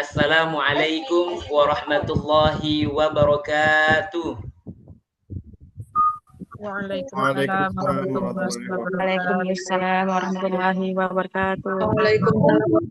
Assalamualaikum warahmatullahi wabarakatuh. Waalaikumsalam warahmatullahi wabarakatuh. Waalaikumsalam warahmatullahi wabarakatuh. Waalaikumsalam.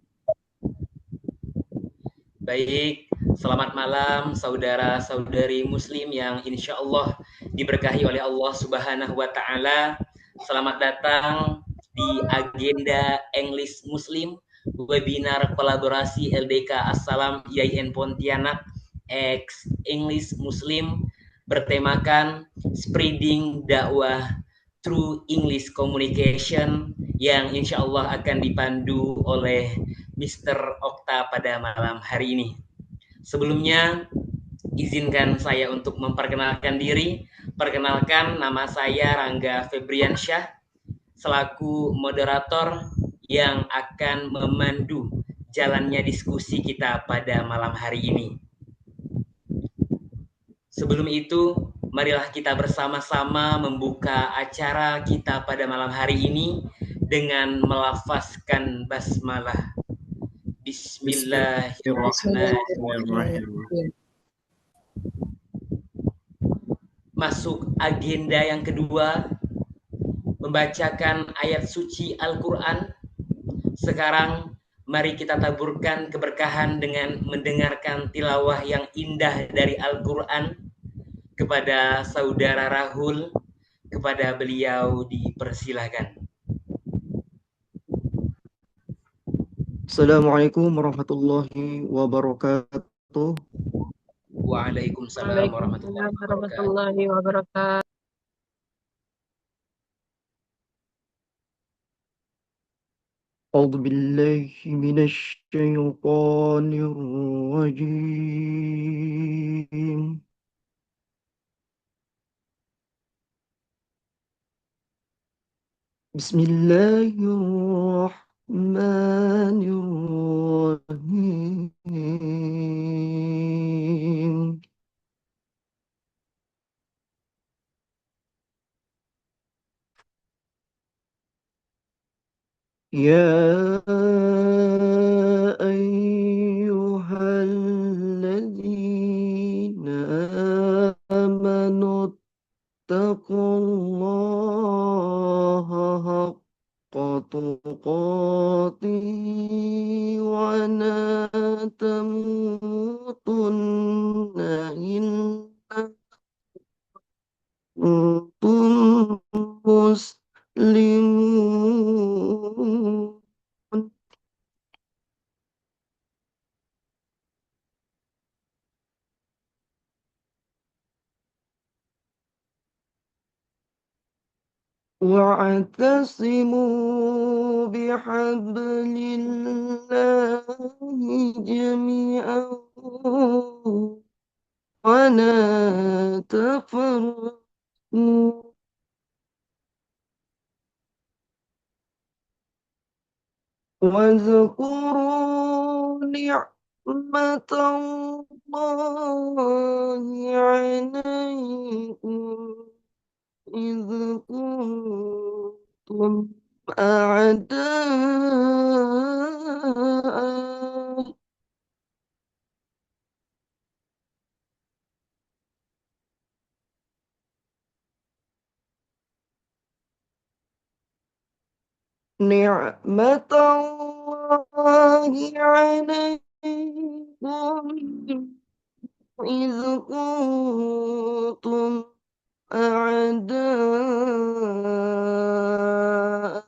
Baik, selamat malam saudara-saudari muslim yang insya Allah diberkahi oleh Allah Subhanahu wa Ta'ala. Selamat datang di agenda English Muslim, webinar kolaborasi LDK Assalam IAIN Pontianak X English Muslim bertemakan Spreading Dakwah Through English Communication yang insya Allah akan dipandu oleh Mr. Okta pada malam hari ini. Sebelumnya, izinkan saya untuk memperkenalkan diri. Perkenalkan, nama saya Rangga Febriansyah, selaku moderator yang akan memandu jalannya diskusi kita pada malam hari ini. Sebelum itu, marilah kita bersama-sama membuka acara kita pada malam hari ini dengan melafazkan basmalah. Bismillahirrahmanirrahim. Masuk agenda yang kedua, membacakan ayat suci Al-Quran. Sekarang mari kita taburkan keberkahan dengan mendengarkan tilawah yang indah dari Al-Quran. Kepada saudara Rahul, kepada beliau dipersilakan. Assalamualaikum warahmatullahi wabarakatuh. Waalaikumsalam warahmatullahi wabarakatuh. A'udzu billahi minasy syaithanir rajim. Bismillahirrahmanirrahim. Ya ayyuhalladzina amanu taqullaha haqqa tuqatih wa la tamutunna illa antum muslimun. واعتصموا بحبل الله جميعا ولا تفرقوا واذكروا نعمة الله عليكم إذ كنتم أعداء نعمة الله عليكم إذ كنتم أعداء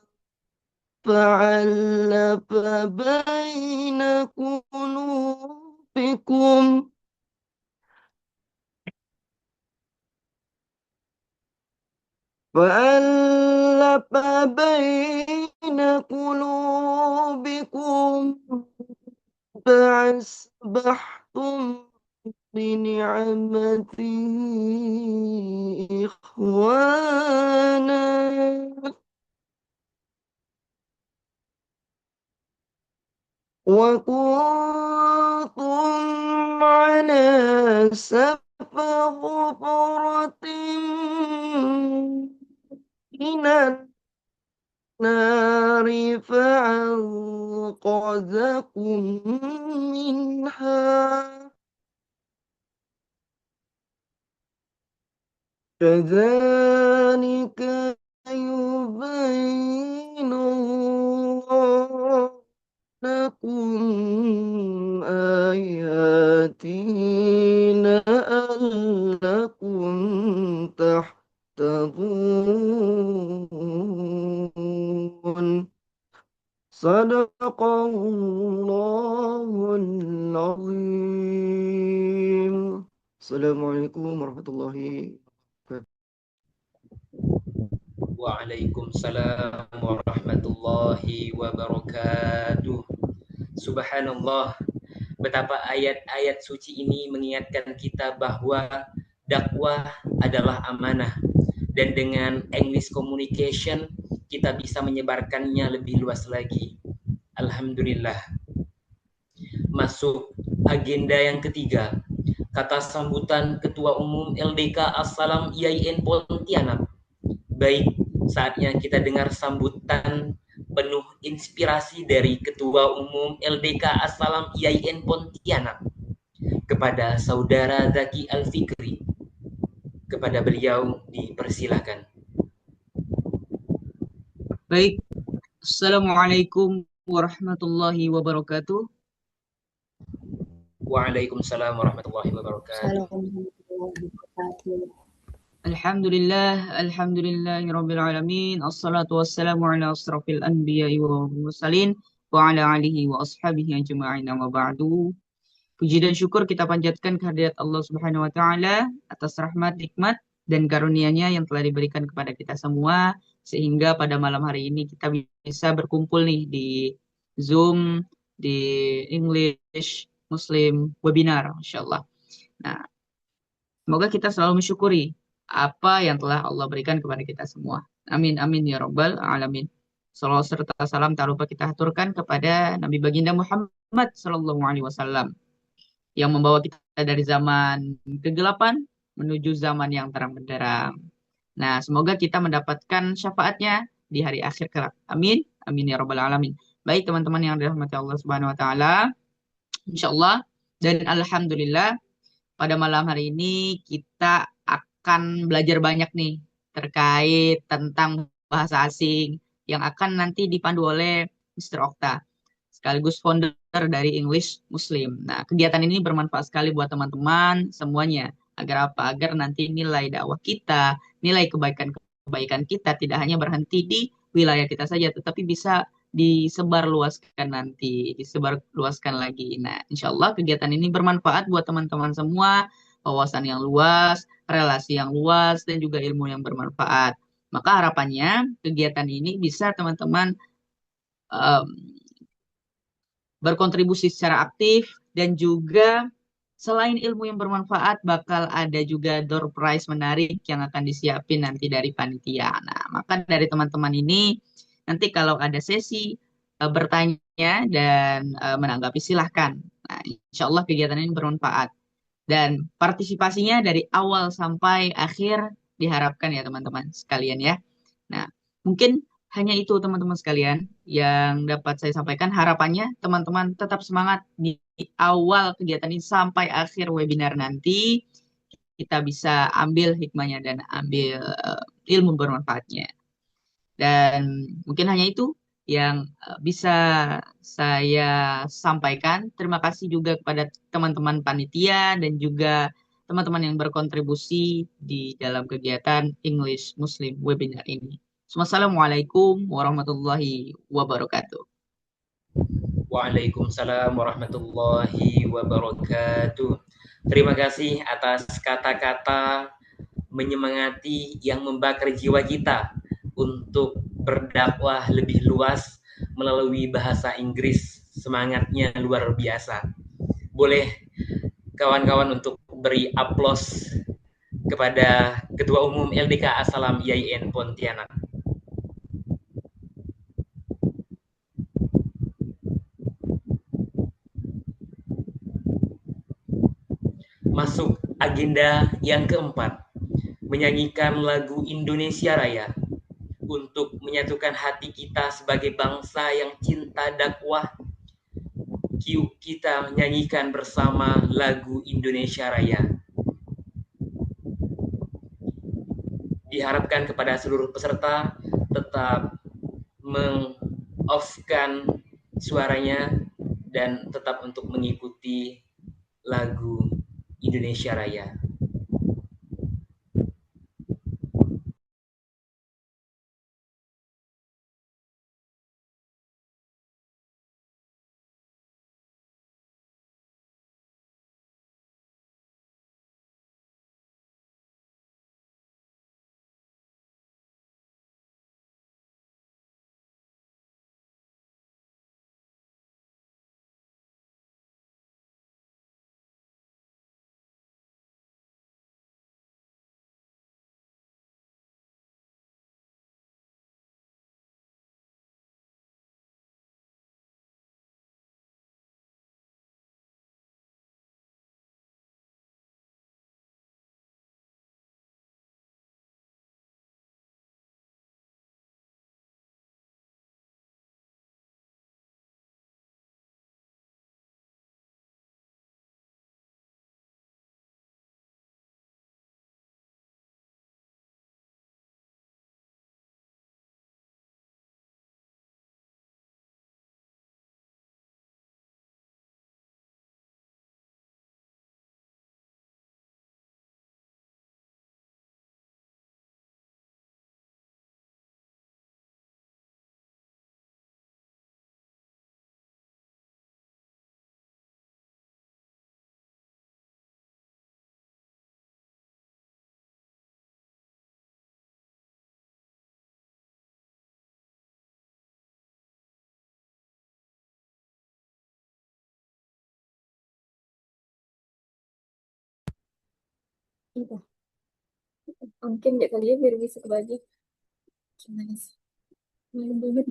فألف بين قلوبكم فأصبحتم بنعمته إخوانا وكنتم على سفر حفرة من النار فأنقذكم أخرجكم منها كذلك يبين الله لكم آياته لعلكم تهتدون صدق الله العظيم. Assalamualaikum warahmatullahi wabarakatuh. Waalaikumsalam warahmatullahi wabarakatuh. Subhanallah, betapa ayat-ayat suci ini mengingatkan kita bahwa dakwah adalah amanah, dan dengan English communication kita bisa menyebarkannya lebih luas lagi. Alhamdulillah. Masuk agenda yang ketiga, kata sambutan Ketua Umum LDK Assalam IAIN Pontianak. Baik, saatnya kita dengar sambutan penuh inspirasi dari Ketua Umum LDK Assalam IAIN Pontianak kepada Saudara Zaki Al-Fikri. Kepada beliau dipersilakan. Baik, Assalamualaikum warahmatullahi wabarakatuh. Waalaikumsalam warahmatullahi wabarakatuh. Alhamdulillahi rabbil alamin. Assalatu wassalamu ala asrafil anbiya'i wa mursalin wa ala alihi wa ashabihi ajma'in wa ba'du. Puji dan syukur kita panjatkan kehadirat Allah Subhanahu wa taala atas rahmat, nikmat dan karunia-Nya yang telah diberikan kepada kita semua, sehingga pada malam hari ini kita bisa berkumpul nih di Zoom, di English Muslim webinar, insyaallah. Nah, semoga kita selalu mensyukuri apa yang telah Allah berikan kepada kita semua. Amin, amin ya rabbal alamin. Salawat serta salam tak lupa kita aturkan kepada Nabi Baginda Muhammad sallallahu alaihi wasallam yang membawa kita dari zaman kegelapan menuju zaman yang terang benderang. Nah, semoga kita mendapatkan syafaatnya di hari akhir kelak. Amin, amin ya rabbal alamin. Baik teman-teman yang dirahmati Allah Subhanahu wa taala, insyaallah dan alhamdulillah pada malam hari ini kita akan belajar banyak nih terkait tentang bahasa asing yang akan nanti dipandu oleh Mr. Okta, sekaligus founder dari English Muslim. Nah, kegiatan ini bermanfaat sekali buat teman-teman semuanya. Agar apa? Agar nanti nilai dakwah kita, nilai kebaikan kita tidak hanya berhenti di wilayah kita saja, tetapi bisa disebarluaskan nanti, disebarluaskan lagi. Nah, insya Allah kegiatan ini bermanfaat buat teman-teman semua, wawasan yang luas, relasi yang luas, dan juga ilmu yang bermanfaat. Maka harapannya kegiatan ini bisa teman-teman berkontribusi secara aktif, dan juga selain ilmu yang bermanfaat bakal ada juga door prize menarik yang akan disiapin nanti dari panitia. Nah, maka dari teman-teman ini nanti kalau ada sesi bertanya dan menanggapi silahkan. Nah, insya Allah kegiatan ini bermanfaat. Dan partisipasinya dari awal sampai akhir diharapkan ya teman-teman sekalian ya. Nah, mungkin hanya itu teman-teman sekalian yang dapat saya sampaikan. Harapannya teman-teman tetap semangat di awal kegiatan ini sampai akhir webinar nanti. Kita bisa ambil hikmahnya dan ambil ilmu bermanfaatnya. Dan mungkin hanya itu yang bisa saya sampaikan. Terima kasih juga kepada teman-teman panitia dan juga teman-teman yang berkontribusi di dalam kegiatan English Muslim webinar ini. Wassalamualaikum warahmatullahi wabarakatuh. Waalaikumsalam warahmatullahi wabarakatuh. Terima kasih atas kata-kata menyemangati yang membakar jiwa kita untuk berdakwah lebih luas melalui bahasa Inggris. Semangatnya luar biasa. Boleh kawan-kawan untuk beri aplaus kepada Ketua Umum LDK Assalam IAIN Pontianak. Masuk agenda yang keempat, menyanyikan lagu Indonesia Raya untuk menyatukan hati kita sebagai bangsa yang cinta dakwah kita nyanyikan bersama lagu Indonesia Raya. Diharapkan kepada seluruh peserta tetap meng-off-kan suaranya dan tetap untuk mengikuti lagu Indonesia Raya. Iya, mungkin ya kali ya biar bisa kebagi. Gimana sih? Malu banget.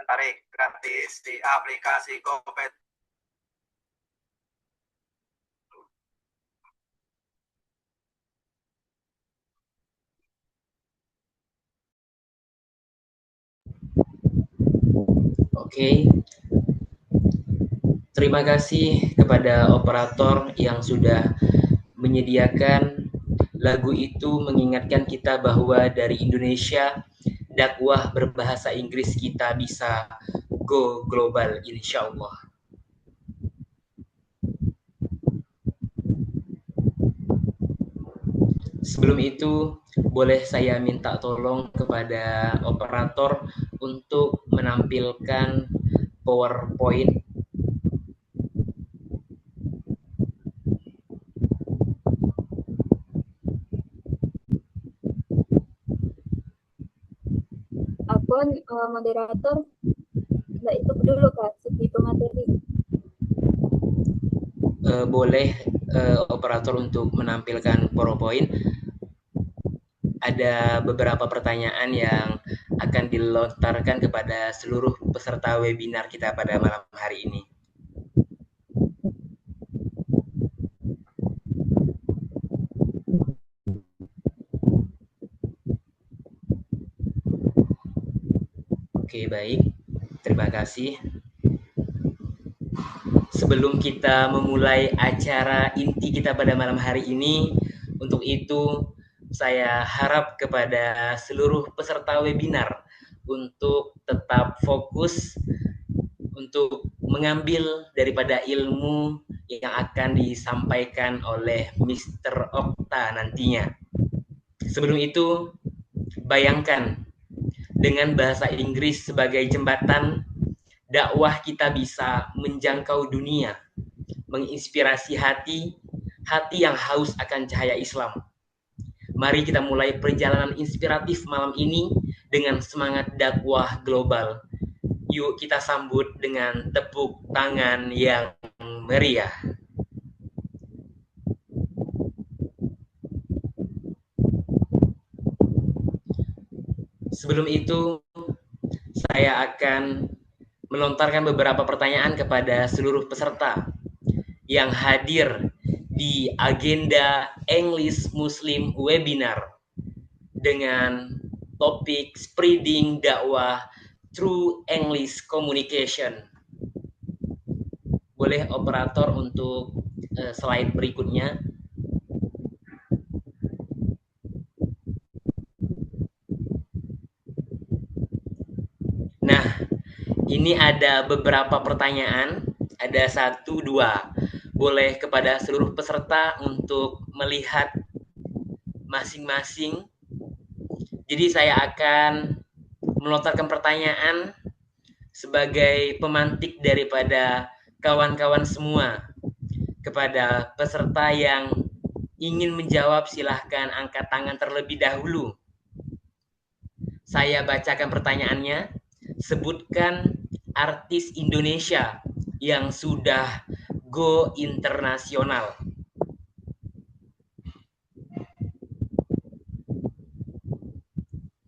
Tarik gratis di aplikasi Kopet. Oke, terima kasih kepada operator yang sudah menyediakan lagu itu mengingatkan kita bahwa dari Indonesia dakwah berbahasa Inggris kita bisa go global insya Allah. Sebelum itu, boleh saya minta tolong kepada operator untuk menampilkan PowerPoint. Apun moderator, nggak itu dulu Kak, segi pemateri. Boleh operator untuk menampilkan PowerPoint. Ada beberapa pertanyaan yang akan dilontarkan kepada seluruh peserta webinar kita pada malam hari ini. Oke, baik. Terima kasih. Sebelum kita memulai acara inti kita pada malam hari ini, untuk itu saya harap kepada seluruh peserta webinar untuk tetap fokus untuk mengambil daripada ilmu yang akan disampaikan oleh Mr. Okta nantinya. Sebelum itu, bayangkan dengan bahasa Inggris sebagai jembatan, dakwah kita bisa menjangkau dunia, menginspirasi hati yang haus akan cahaya Islam. Mari kita mulai perjalanan inspiratif malam ini dengan semangat dakwah global. Yuk kita sambut dengan tepuk tangan yang meriah. Sebelum itu, saya akan melontarkan beberapa pertanyaan kepada seluruh peserta yang hadir di agenda English Muslim Webinar dengan topik Spreading Dakwah Through English Communication. Boleh operator untuk slide berikutnya. Nah, ini ada beberapa pertanyaan, ada 1, 2. Boleh kepada seluruh peserta untuk melihat masing-masing. Jadi saya akan melontarkan pertanyaan sebagai pemantik daripada kawan-kawan semua. Kepada peserta yang ingin menjawab, silahkan angkat tangan terlebih dahulu. Saya bacakan pertanyaannya. Sebutkan artis Indonesia yang sudah go internasional.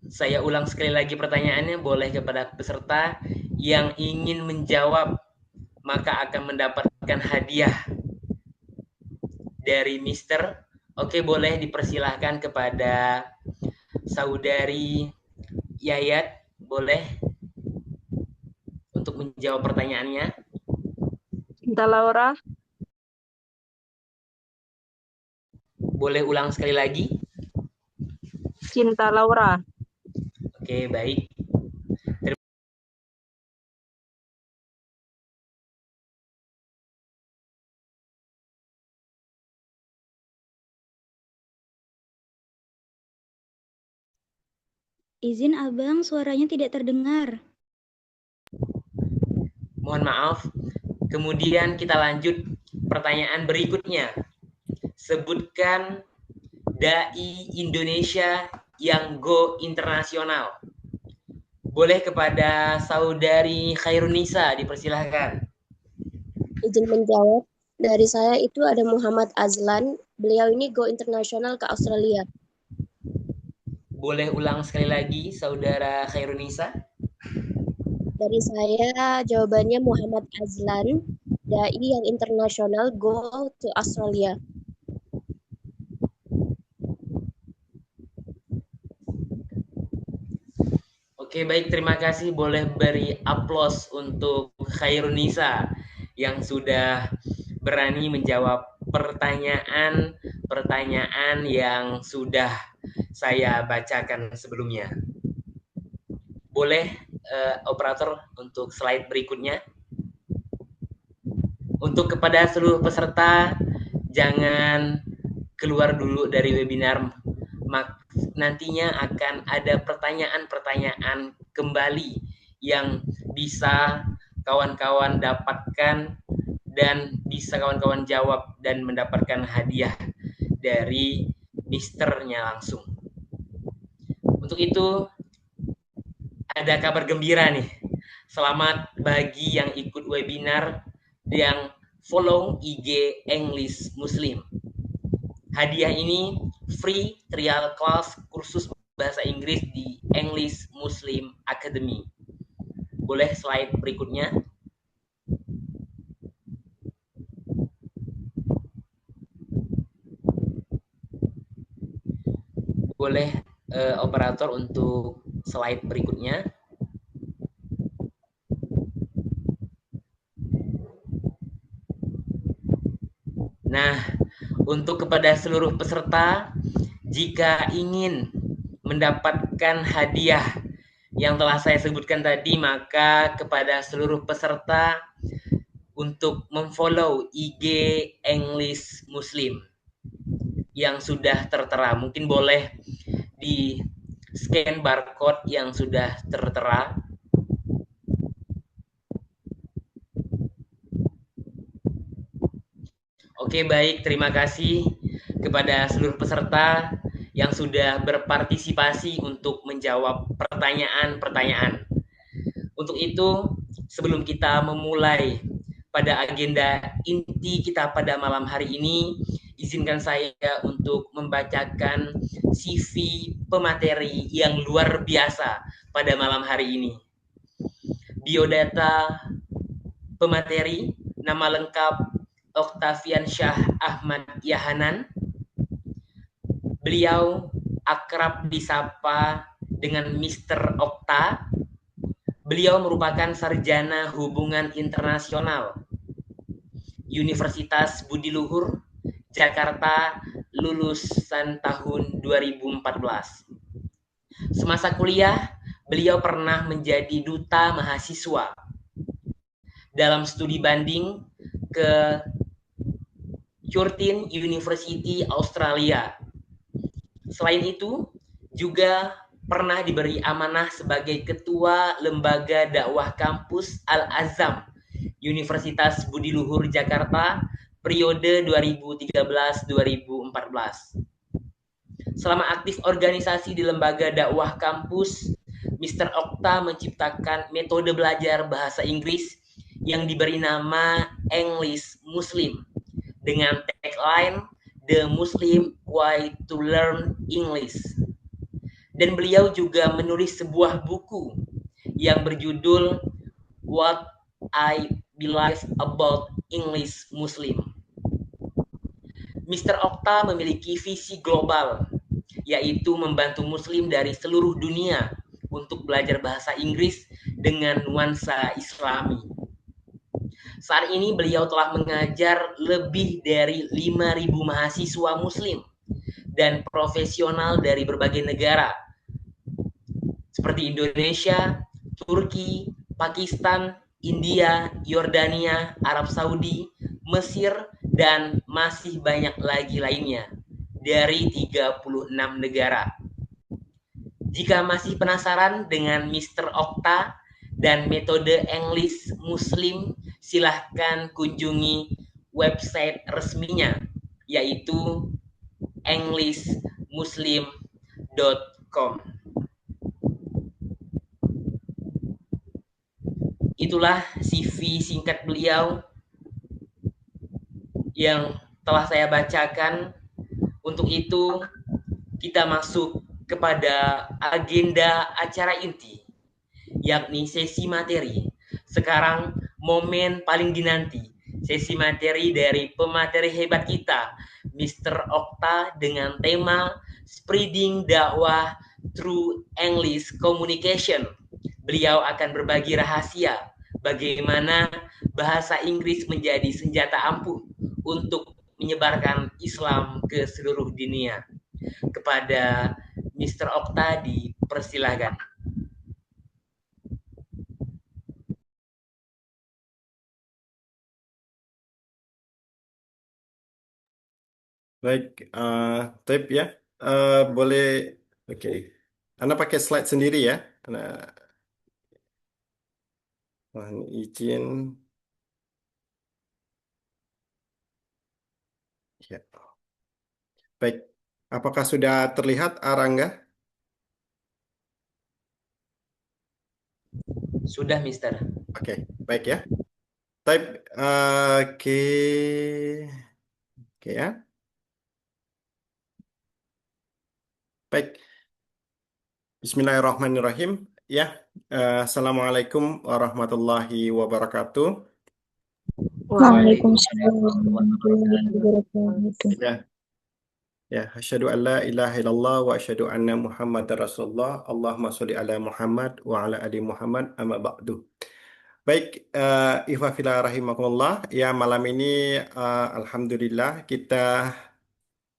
Saya ulang sekali lagi pertanyaannya, boleh kepada peserta yang ingin menjawab, maka akan mendapatkan hadiah dari Mister. Oke, boleh dipersilahkan kepada Saudari Yayat, boleh untuk menjawab pertanyaannya. Cinta Laura. Boleh ulang sekali lagi? Cinta Laura. Oke, baik. Izin abang, suaranya tidak terdengar. Mohon maaf. Kemudian kita lanjut pertanyaan berikutnya. Sebutkan dai Indonesia yang go internasional. Boleh kepada Saudari Khairunisa, dipersilahkan. Izin menjawab, dari saya itu ada Muhammad Azlan. Beliau ini go internasional ke Australia. Boleh ulang sekali lagi, Saudara Khairunisa? Dari saya jawabannya Muhammad Azlan, dai yang internasional go to Australia. Oke, baik, terima kasih. Boleh beri aplaus untuk Khairunisa yang sudah berani menjawab pertanyaan yang sudah saya bacakan sebelumnya. Boleh operator untuk slide berikutnya. Untuk kepada seluruh peserta, jangan keluar dulu dari webinar nantinya akan ada pertanyaan-pertanyaan kembali yang bisa kawan-kawan dapatkan dan bisa kawan-kawan jawab dan mendapatkan hadiah dari misternya langsung. Untuk itu ada kabar gembira nih. Selamat bagi yang ikut webinar yang follow IG English Muslim. Hadiah ini free trial class kursus bahasa Inggris di English Muslim Academy. Boleh slide berikutnya? Boleh operator untuk slide berikutnya? Nah, untuk kepada seluruh peserta, jika ingin mendapatkan hadiah yang telah saya sebutkan tadi, maka kepada seluruh peserta untuk memfollow IG English Muslim yang sudah tertera. Mungkin boleh di scan barcode yang sudah tertera. Oke, baik. Terima kasih kepada seluruh peserta yang sudah berpartisipasi untuk menjawab pertanyaan-pertanyaan. Untuk itu, sebelum kita memulai pada agenda inti kita pada malam hari ini, izinkan saya untuk membacakan CV pemateri yang luar biasa pada malam hari ini. Biodata pemateri, nama lengkap Octavian Syah Ahmad Yahanan. Beliau akrab disapa dengan Mr. Okta. Beliau merupakan sarjana hubungan internasional Universitas Budi Luhur, Jakarta, lulusan tahun 2014. Semasa kuliah, beliau pernah menjadi duta mahasiswa dalam studi banding ke Curtin University Australia. Selain itu, juga pernah diberi amanah sebagai ketua lembaga dakwah kampus Al-Azam Universitas Budi Luhur Jakarta periode 2013-2014. Selama aktif organisasi di lembaga dakwah kampus, Mr. Okta menciptakan metode belajar bahasa Inggris yang diberi nama English Muslim dengan tagline The Muslim Way to Learn English. Dan beliau juga menulis sebuah buku yang berjudul What I Believe About English Muslim. Mr. Okta memiliki visi global, yaitu membantu Muslim dari seluruh dunia untuk belajar bahasa Inggris dengan nuansa Islami. Saat ini beliau telah mengajar lebih dari 5.000 mahasiswa Muslim dan profesional dari berbagai negara, seperti Indonesia, Turki, Pakistan, India, Yordania, Arab Saudi, Mesir, dan masih banyak lagi lainnya dari 36 negara. Jika masih penasaran dengan Mr. Okta dan metode English Muslim, silahkan kunjungi website resminya, yaitu englishmuslim.com. Itulah CV singkat beliau yang telah saya bacakan. Untuk itu, kita masuk kepada agenda acara inti, yakni sesi materi. Sekarang momen paling dinanti, sesi materi dari pemateri hebat kita, Mr. Okta, dengan tema Spreading Dakwah Through English Communication. Beliau akan berbagi rahasia bagaimana bahasa Inggris menjadi senjata ampuh untuk menyebarkan Islam ke seluruh dunia. Kepada Mr. Okta dipersilakan. Baik, Tep ya. boleh, oke. Anda pakai slide sendiri ya. Anda, mohon izin. Ya. Baik, apakah sudah terlihat Arangga? Sudah, Mister. Oke, baik ya. Type, oke, oke ya. Baik, Bismillahirrahmanirrahim. Ya, Assalamualaikum warahmatullahi wabarakatuh. Waalaikumsalam Waalaikumsalam warahmatullahi warahmatullahi wabarakatuh. Ya, ya, asyhadu an la ilaha illallah wa asyhadu anna Muhammadar Rasulullah. Allahumma sholli ala Muhammad wa ala ali Muhammad amma ba'du. Baik, ikhwah fillah rahimakumullah. Ya, malam ini alhamdulillah kita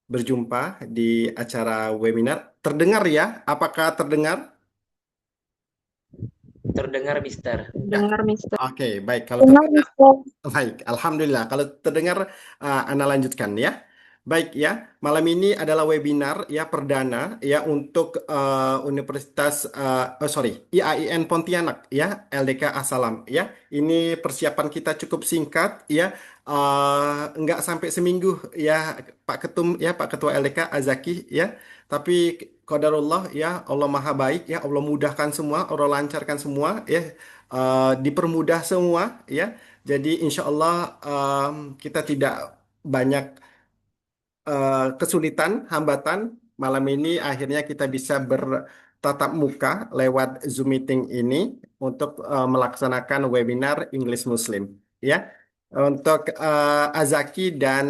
berjumpa di acara webinar. Terdengar ya? Apakah terdengar? Terdengar, Mister. Dengar, Mister. Oke, baik. Kalau Dengar, terdengar, Mister. baik. Alhamdulillah. Kalau terdengar, Anda lanjutkan ya. Baik ya, malam ini adalah webinar ya perdana ya untuk Universitas, IAIN Pontianak ya, LDK Asalam ya. Ini persiapan kita cukup singkat ya, nggak sampai seminggu ya Pak Ketum ya, Pak Ketua LDK Azaki ya. Tapi qadarullah ya, Allah Maha Baik ya, Allah mudahkan semua, Allah lancarkan semua ya, dipermudah semua ya. Jadi insya Allah kita tidak banyak kesulitan, hambatan. Malam ini akhirnya kita bisa bertatap muka lewat Zoom meeting ini untuk melaksanakan webinar English Muslim. Ya, untuk Azaki dan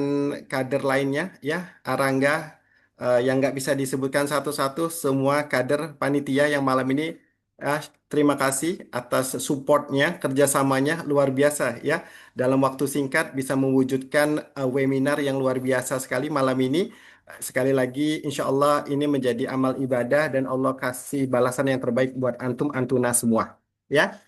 kader lainnya, ya, Arangga, yang nggak bisa disebutkan satu-satu, semua kader panitia yang malam ini, terima kasih atas supportnya, kerjasamanya luar biasa, ya dalam waktu singkat bisa mewujudkan webinar yang luar biasa sekali malam ini. Sekali lagi, insya Allah ini menjadi amal ibadah dan Allah kasih balasan yang terbaik buat antum antuna semua. Ya,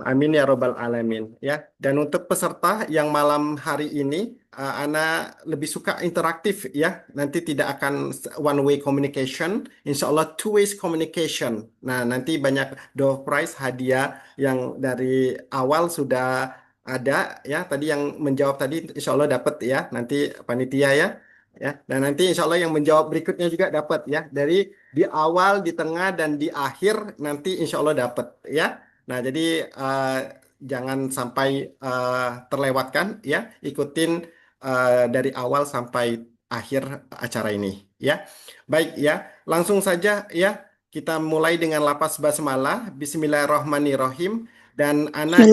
amin ya robbal alamin. Ya, dan untuk peserta yang malam hari ini, Ana lebih suka interaktif ya. Nanti tidak akan one way communication, insya Allah two ways communication. Nah, nanti banyak door prize hadiah yang dari awal sudah ada ya. Tadi yang menjawab tadi insya Allah dapat ya. Nanti panitia ya. Ya, dan nanti insya Allah yang menjawab berikutnya juga dapat ya. Dari di awal, di tengah, dan di akhir nanti insya Allah dapat ya. Nah, jadi jangan sampai terlewatkan ya, ikutin dari awal sampai akhir acara ini ya. Baik ya, langsung saja ya. Kita mulai dengan lapas basmalah. Bismillahirrahmanirrahim. Dan Ana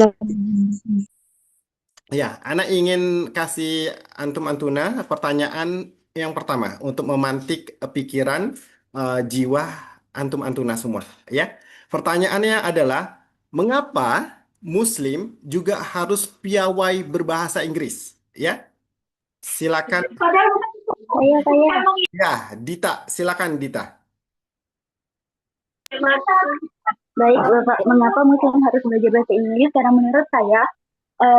ingin kasih antum antuna pertanyaan yang pertama untuk memantik pikiran, jiwa antum antuna semua ya. Pertanyaannya adalah mengapa Muslim juga harus piawai berbahasa Inggris? Ya, silakan. Saya. Ya, Dita, silakan Dita. Baik, Bapak, mengapa Muslim harus belajar bahasa Inggris? Karena menurut saya,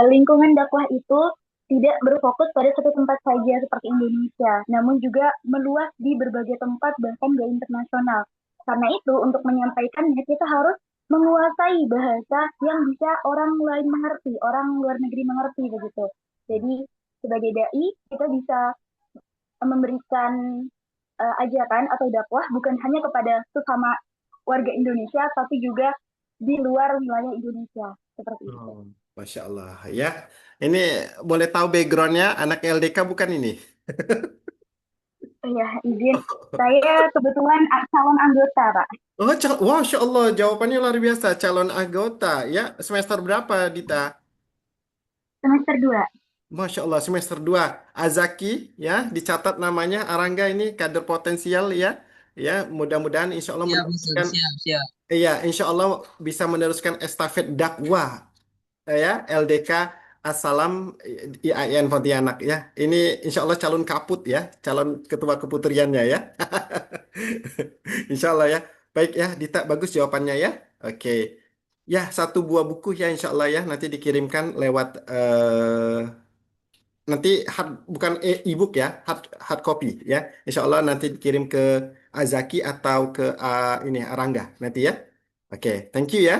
lingkungan dakwah itu tidak berfokus pada satu tempat saja seperti Indonesia, namun juga meluas di berbagai tempat, bahkan ke internasional. Karena itu, untuk menyampaikannya, kita harus menguasai bahasa yang bisa orang lain mengerti, orang luar negeri mengerti begitu. Jadi, sebagai dai, kita bisa memberikan ajakan atau dakwah bukan hanya kepada sesama warga Indonesia, tapi juga di luar wilayah Indonesia. Seperti itu. Masya Allah ya. Ini boleh tahu backgroundnya anak LDK bukan ini? Ya, izin. Saya kebetulan calon anggota, Pak. Oh, Masya Allah, jawabannya luar biasa. Calon anggota ya. Semester berapa, Dita? Semester 2. Masya Allah, semester 2. Azaki ya, dicatat namanya. Arangga ini kader potensial ya. Ya, mudah-mudahan insya Allah meneruskan. Siap. Iya, insya Allah bisa meneruskan estafet dakwah ya LDK Assalam IAIN Pontianak ya. Ini insya Allah calon kaput ya, calon ketua keputriannya ya. Insya Allah ya. Baik ya, Dita bagus jawabannya ya. Oke. Ya, satu buah buku ya insya Allah ya nanti dikirimkan lewat nanti bukan e-book ya, hard copy ya. Insya Allah nanti dikirim ke Azaki atau ke ini Arangga nanti ya. Oke, thank you ya.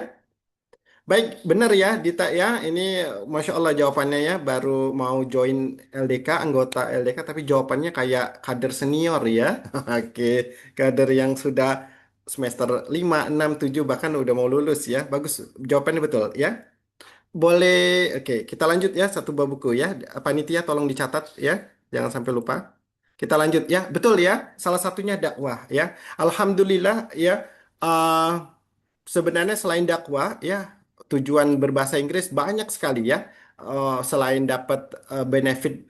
Baik, benar ya Dita ya. Ini Masya Allah jawabannya ya. Baru mau join LDK, anggota LDK, tapi jawabannya kayak kader senior ya. Oke, kader yang sudah semester 5, 6, 7 bahkan udah mau lulus ya. Bagus, jawabannya betul ya. Boleh, oke, kita lanjut ya satu buah buku ya. Panitia tolong dicatat ya, jangan sampai lupa. Kita lanjut ya, betul ya. Salah satunya dakwah ya. Alhamdulillah ya. eh, Sebenarnya selain dakwah ya, tujuan berbahasa Inggris banyak sekali ya. Selain dapat benefit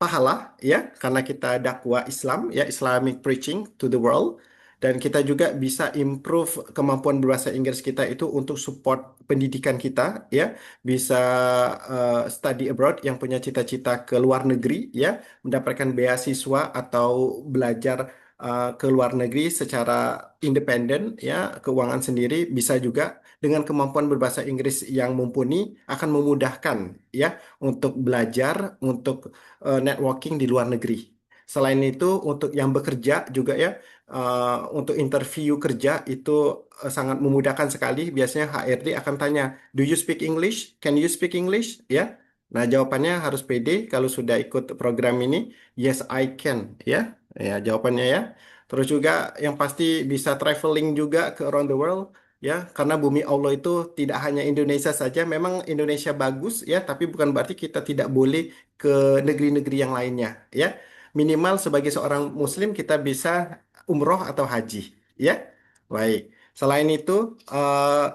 pahala ya karena kita dakwah Islam ya Islamic preaching to the world dan kita juga bisa improve kemampuan berbahasa Inggris kita itu untuk support pendidikan kita ya bisa study abroad yang punya cita-cita ke luar negeri ya mendapatkan beasiswa atau belajar ke luar negeri secara independen ya keuangan sendiri bisa juga dengan kemampuan berbahasa Inggris yang mumpuni akan memudahkan ya untuk belajar untuk networking di luar negeri. Selain itu, untuk yang bekerja juga ya, untuk interview kerja itu sangat memudahkan sekali. Biasanya HRD akan tanya, Do you speak English? Can you speak English? Ya. Nah, jawabannya harus pede kalau sudah ikut program ini. Yes, I can. Ya, ya jawabannya ya. Terus juga yang pasti bisa traveling juga ke around the world. Ya, karena bumi Allah itu tidak hanya Indonesia saja. Memang Indonesia bagus ya, tapi bukan berarti kita tidak boleh ke negeri-negeri yang lainnya ya. Minimal sebagai seorang muslim kita bisa umroh atau haji ya. Baik. Selain itu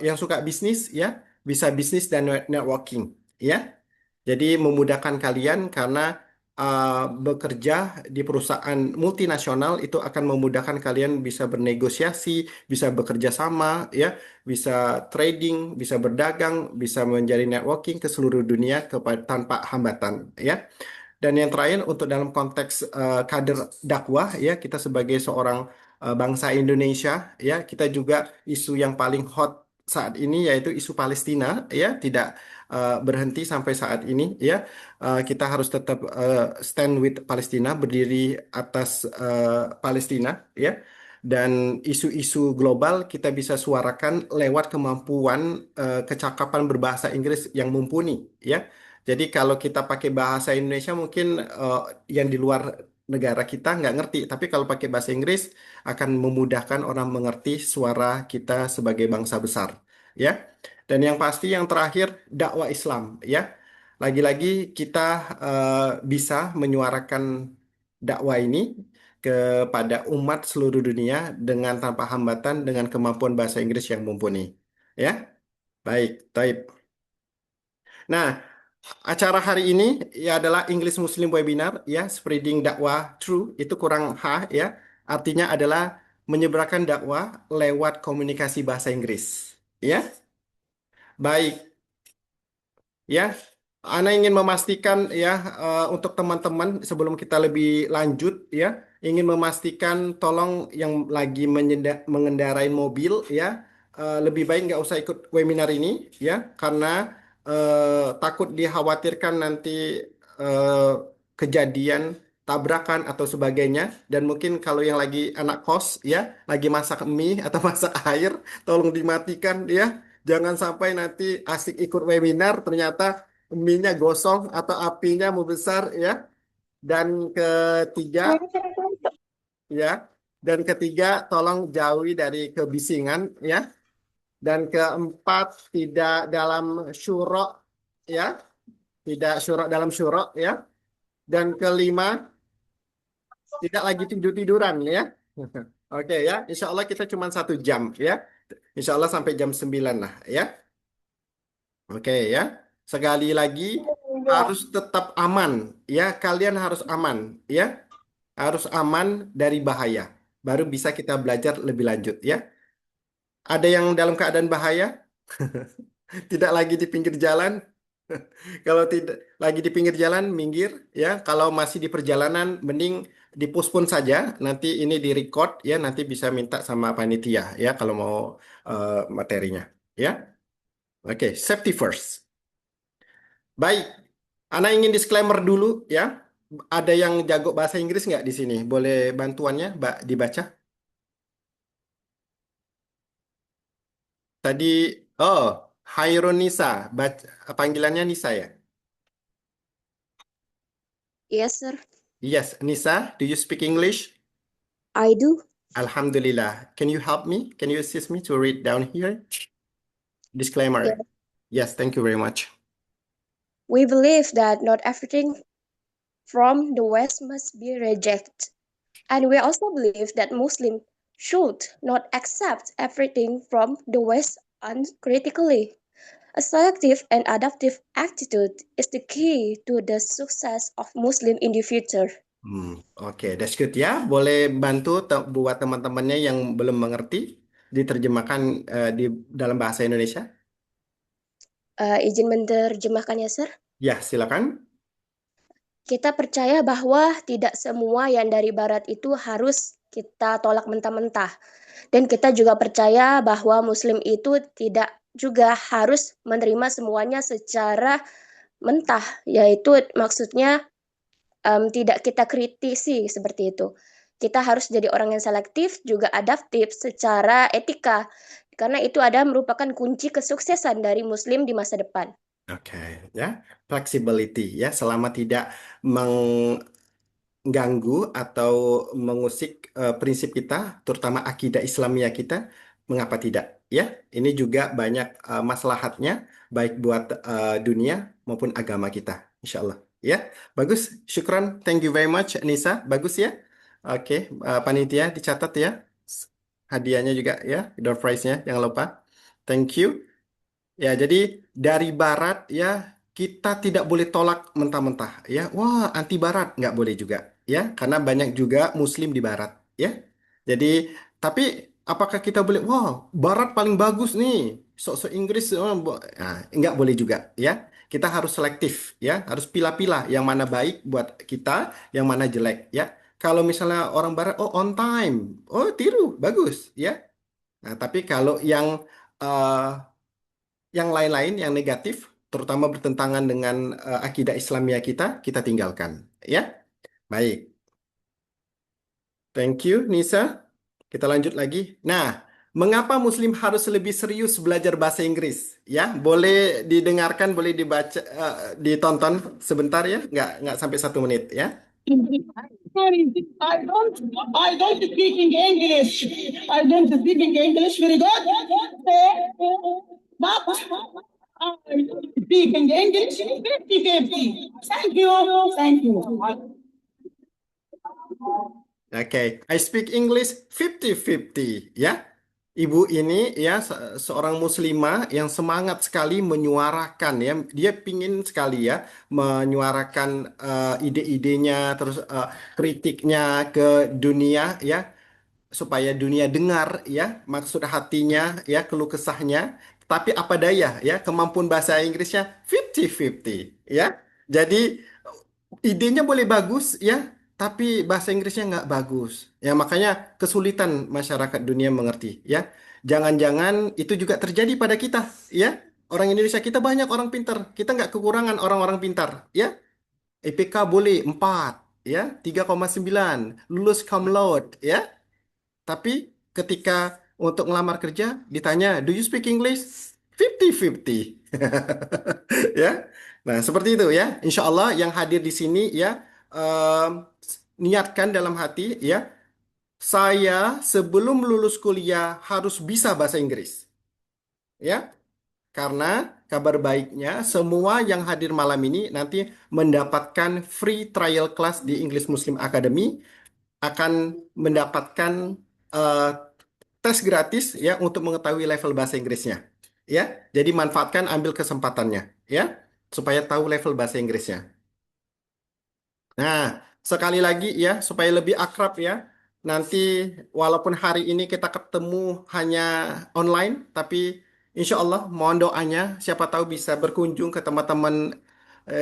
yang suka bisnis ya bisa bisnis dan networking ya. Jadi memudahkan kalian karena bekerja di perusahaan multinasional itu akan memudahkan kalian bisa bernegosiasi, bisa bekerja sama, ya, bisa trading, bisa berdagang, bisa menjadi networking ke seluruh dunia tanpa hambatan, ya. Dan yang terakhir untuk dalam konteks kader dakwah ya kita sebagai seorang bangsa Indonesia ya kita juga isu yang paling hot saat ini yaitu isu Palestina ya tidak berhenti sampai saat ini ya. Kita harus tetap stand with Palestina berdiri atas Palestina ya. Dan isu-isu global kita bisa suarakan lewat kemampuan kecakapan berbahasa Inggris yang mumpuni ya. Jadi kalau kita pakai bahasa Indonesia mungkin yang di luar negara kita nggak ngerti, tapi kalau pakai bahasa Inggris akan memudahkan orang mengerti suara kita sebagai bangsa besar, ya. Dan yang pasti yang terakhir dakwah Islam, ya. Lagi-lagi kita bisa menyuarakan dakwah ini kepada umat seluruh dunia dengan tanpa hambatan dengan kemampuan bahasa Inggris yang mumpuni, ya. Baik, taib. Nah, acara hari ini ya adalah English Muslim Webinar ya, spreading dakwah true itu kurang H ya. Artinya adalah menyebarkan dakwah lewat komunikasi bahasa Inggris. Ya. Baik, ya. Ana ingin memastikan ya untuk teman-teman sebelum kita lebih lanjut ya, ingin memastikan tolong yang lagi mengendarai mobil ya, lebih baik nggak usah ikut webinar ini ya, karena takut dikhawatirkan nanti eh, kejadian tabrakan atau sebagainya. Dan mungkin kalau yang lagi anak kos ya, lagi masak mie atau masak air, tolong dimatikan ya. Jangan sampai nanti asik ikut webinar ternyata mie-nya gosong atau apinya membesar ya. Dan ketiga ya, dan ketiga tolong jauhi dari kebisingan ya. Dan keempat tidak dalam syurok ya, tidak syurok dalam syurok ya. Dan kelima tidak lagi tidur-tiduran ya. Oke ya, insya Allah kita cuma 1 jam ya. Insya Allah sampai jam 9 lah ya. Oke ya. Sekali lagi harus tetap aman ya. Kalian harus aman ya. Harus aman dari bahaya. Baru bisa kita belajar lebih lanjut ya. Ada yang dalam keadaan bahaya? Tidak lagi di pinggir jalan? Kalau tidak lagi di pinggir jalan, minggir ya. Kalau masih di perjalanan, mending dipospon saja. Nanti ini di record ya. Nanti bisa minta sama panitia ya kalau mau materinya ya. Oke, safety first. Baik, Ana ingin disclaimer dulu ya. Ada yang jago bahasa Inggris nggak di sini? Boleh bantuannya, Mbak, dibaca? Tadi, oh, Hairun Nisa, panggilannya Nisa ya? Yes, sir. Yes, Nisa, do you speak English? I do. Alhamdulillah. Can you help me? Can you assist me to read down here? Disclaimer. Yeah. Yes, thank you very much. We believe that not everything from the West must be rejected. And we also believe that Muslims should not accept everything from the West uncritically. A selective and adaptive attitude is the key to the success of Muslim in the future. Oke, that's good ya. Boleh bantu buat teman-temannya yang belum mengerti diterjemahkan di dalam bahasa Indonesia? Izin menerjemahkan ya, Sir. Ya, silakan. Kita percaya bahwa tidak semua yang dari Barat itu harus kita tolak mentah-mentah. Dan kita juga percaya bahwa Muslim itu tidak juga harus menerima semuanya secara mentah, yaitu maksudnya tidak kita kritisi seperti itu. Kita harus jadi orang yang selektif, juga adaptif secara etika, karena itu merupakan kunci kesuksesan dari Muslim di masa depan. Oke, ya, flexibility ya, selama tidak mengganggu atau mengusik prinsip kita, terutama akidah Islamiyah kita, mengapa tidak? Ya, ini juga banyak maslahatnya, baik buat dunia maupun agama kita, insya Allah. Ya, bagus. Syukran, thank you very much, Nisa. Bagus ya. Oke, panitia dicatat ya, hadiahnya juga ya, door prize-nya, jangan lupa. Thank you. Ya, jadi dari Barat ya kita tidak boleh tolak mentah-mentah ya. Wah, anti Barat nggak boleh juga ya, karena banyak juga Muslim di Barat ya. Jadi, tapi apakah kita boleh? Wah, Barat paling bagus nih, sok-sok Inggris, nah, nggak boleh juga ya. Kita harus selektif ya, harus pilah-pilah yang mana baik buat kita, yang mana jelek ya. Kalau misalnya orang Barat, oh on time, oh tiru, bagus ya. Nah, tapi kalau eh, yang lain-lain yang negatif, terutama bertentangan dengan akidah Islamiyah kita, kita tinggalkan. Ya, baik. Thank you, Nisa. Kita lanjut lagi. Nah, mengapa Muslim harus lebih serius belajar bahasa Inggris? Ya, boleh didengarkan, boleh dibaca, ditonton sebentar ya, nggak sampai 1 menit ya. I don't speak English. I don't speak English very good. But I speak English 50-50. Thank you. Thank you. Oke, I speak English 50-50 ya. Ibu ini ya seorang muslimah yang semangat sekali menyuarakan ya. Dia pingin sekali ya menyuarakan ide-idenya terus kritiknya ke dunia ya supaya dunia dengar ya maksud hatinya ya keluh kesahnya. Tapi apa daya ya kemampuan bahasa Inggrisnya 50-50 ya. Jadi idenya boleh bagus ya, tapi bahasa Inggrisnya nggak bagus. Ya makanya kesulitan masyarakat dunia mengerti ya. Jangan-jangan itu juga terjadi pada kita ya. Orang Indonesia kita banyak orang pintar. Kita nggak kekurangan orang-orang pintar ya. IPK boleh 4 ya, 3,9 lulus cum laude ya. Tapi ketika untuk ngelamar kerja ditanya, "Do you speak English?" 50-50. Ya. Nah, seperti itu ya. Insya Allah yang hadir di sini ya niatkan dalam hati ya, saya sebelum lulus kuliah harus bisa bahasa Inggris. Ya. Karena kabar baiknya semua yang hadir malam ini nanti mendapatkan free trial class di English Muslim Academy, akan mendapatkan eh, tes gratis ya untuk mengetahui level bahasa Inggrisnya. Ya, jadi manfaatkan, ambil kesempatannya ya supaya tahu level bahasa Inggrisnya. Nah, sekali lagi ya supaya lebih akrab ya. Nanti walaupun hari ini kita ketemu hanya online, tapi insya Allah mohon doanya siapa tahu bisa berkunjung ke teman-teman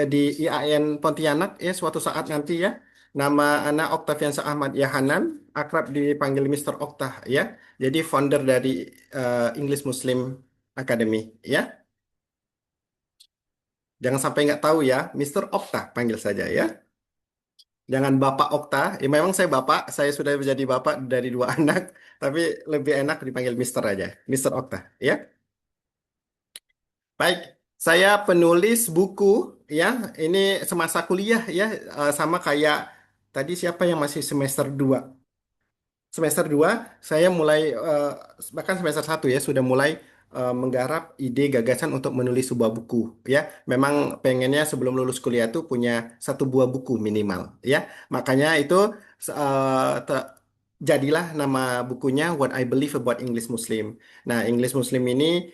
di IAIN Pontianak ya suatu saat nanti ya. Nama anak Oktaviansa Ahmad Yahanan, akrab dipanggil Mister Oktah ya. Jadi founder dari English Muslim Academy ya. Jangan sampai nggak tahu ya, Mr. Okta panggil saja ya. Jangan Bapak Okta. Ya, memang saya Bapak, saya sudah menjadi Bapak dari dua anak, tapi lebih enak dipanggil Mr. aja, Mr. Okta ya. Baik, saya penulis buku ya. Ini semasa kuliah ya, sama kayak tadi siapa yang masih semester 2. Semester 2 saya mulai bahkan semester 1 ya sudah mulai menggarap ide gagasan untuk menulis sebuah buku ya. Memang pengennya sebelum lulus kuliah tuh punya satu buah buku minimal ya. Makanya itu jadilah nama bukunya What I Believe About English Muslim. Nah, English Muslim ini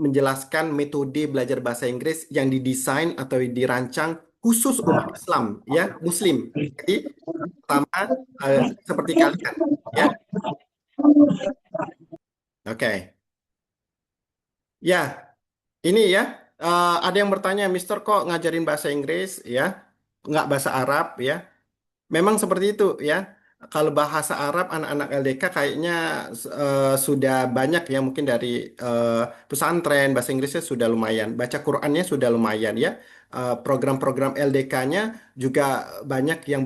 menjelaskan metode belajar bahasa Inggris yang didesain atau dirancang khusus umat Islam ya, Muslim. Jadi pertama seperti kalian ya. Oke. Ya, ini ya. Ada yang bertanya, Mister kok ngajarin bahasa Inggris ya? Nggak bahasa Arab ya? Memang seperti itu ya. Kalau bahasa Arab anak-anak LDK kayaknya sudah banyak ya, mungkin dari pesantren bahasa Inggrisnya sudah lumayan, baca Qurannya sudah lumayan ya. Program-program LDK-nya juga banyak yang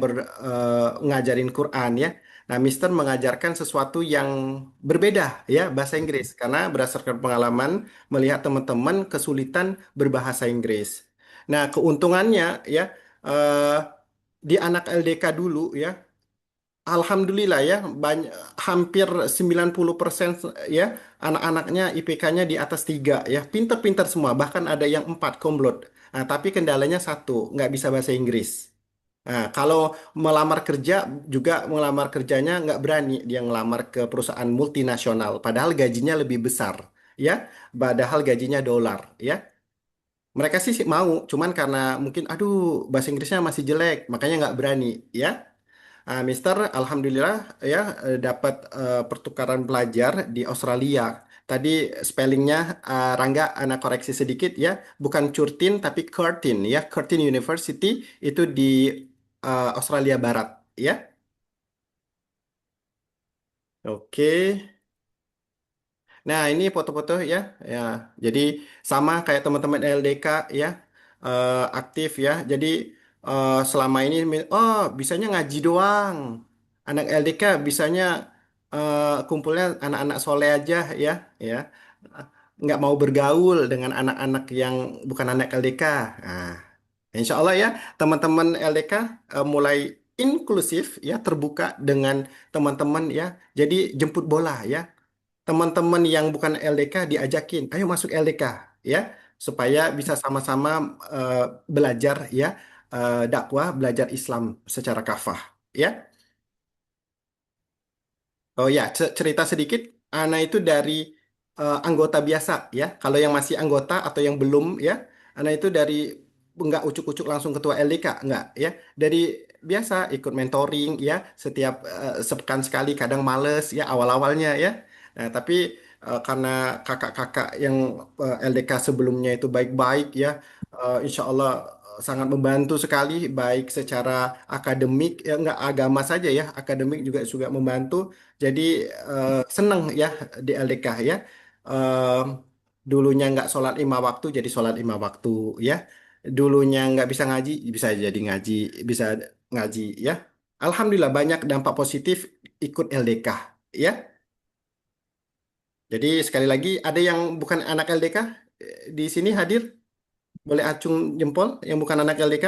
ngajarin Quran ya. Nah, Mister mengajarkan sesuatu yang berbeda ya bahasa Inggris karena berdasarkan pengalaman melihat teman-teman kesulitan berbahasa Inggris. Nah, keuntungannya ya eh, di anak LDK dulu ya, alhamdulillah ya, banyak, hampir 90% ya, anak-anaknya IPK-nya di atas 3 ya, pinter-pinter semua, bahkan ada yang 4 komblot. Nah, tapi kendalanya satu, nggak bisa bahasa Inggris. Nah, kalau melamar kerja juga melamar kerjanya nggak berani dia ngelamar ke perusahaan multinasional, padahal gajinya lebih besar ya, padahal gajinya dolar ya. Mereka sih mau, cuman karena mungkin aduh bahasa Inggrisnya masih jelek, makanya nggak berani ya. Mister, alhamdulillah ya dapat pertukaran pelajar di Australia. Tadi spellingnya Rangga anak koreksi sedikit ya, bukan Curtin tapi Curtin ya, Curtin University itu di Australia Barat ya. Oke. Nah, ini foto-foto ya. Ya, jadi sama kayak teman-teman LDK ya, aktif ya. Jadi selama ini oh bisanya ngaji doang. Anak LDK bisanya kumpulnya anak-anak soleh aja ya, ya. Nggak mau bergaul dengan anak-anak yang bukan anak LDK. Nah, insya Allah ya, teman-teman LDK mulai inklusif ya, terbuka dengan teman-teman ya. Jadi jemput bola ya, teman-teman yang bukan LDK diajakin, ayo masuk LDK ya, supaya bisa sama-sama eh, belajar ya, dakwah, belajar Islam secara kafah ya. Oh ya, cerita sedikit, Ana itu dari anggota biasa ya. Kalau yang masih anggota atau yang belum ya, Ana itu dari nggak ucuk-ucuk langsung ketua LDK, nggak ya. Dari biasa ikut mentoring ya, setiap sepekan sekali, kadang males ya awal-awalnya ya. Nah, tapi karena kakak-kakak yang LDK sebelumnya itu baik-baik ya, insya Allah sangat membantu sekali, baik secara akademik ya, nggak agama saja ya, akademik juga membantu. Jadi seneng ya di LDK ya. Eh, Dulunya nggak sholat 5 waktu jadi sholat 5 waktu ya. Dulunya nggak bisa ngaji bisa jadi ngaji, bisa ngaji ya. Alhamdulillah banyak dampak positif ikut LDK ya. Jadi sekali lagi ada yang bukan anak LDK di sini hadir, boleh acung jempol yang bukan anak LDK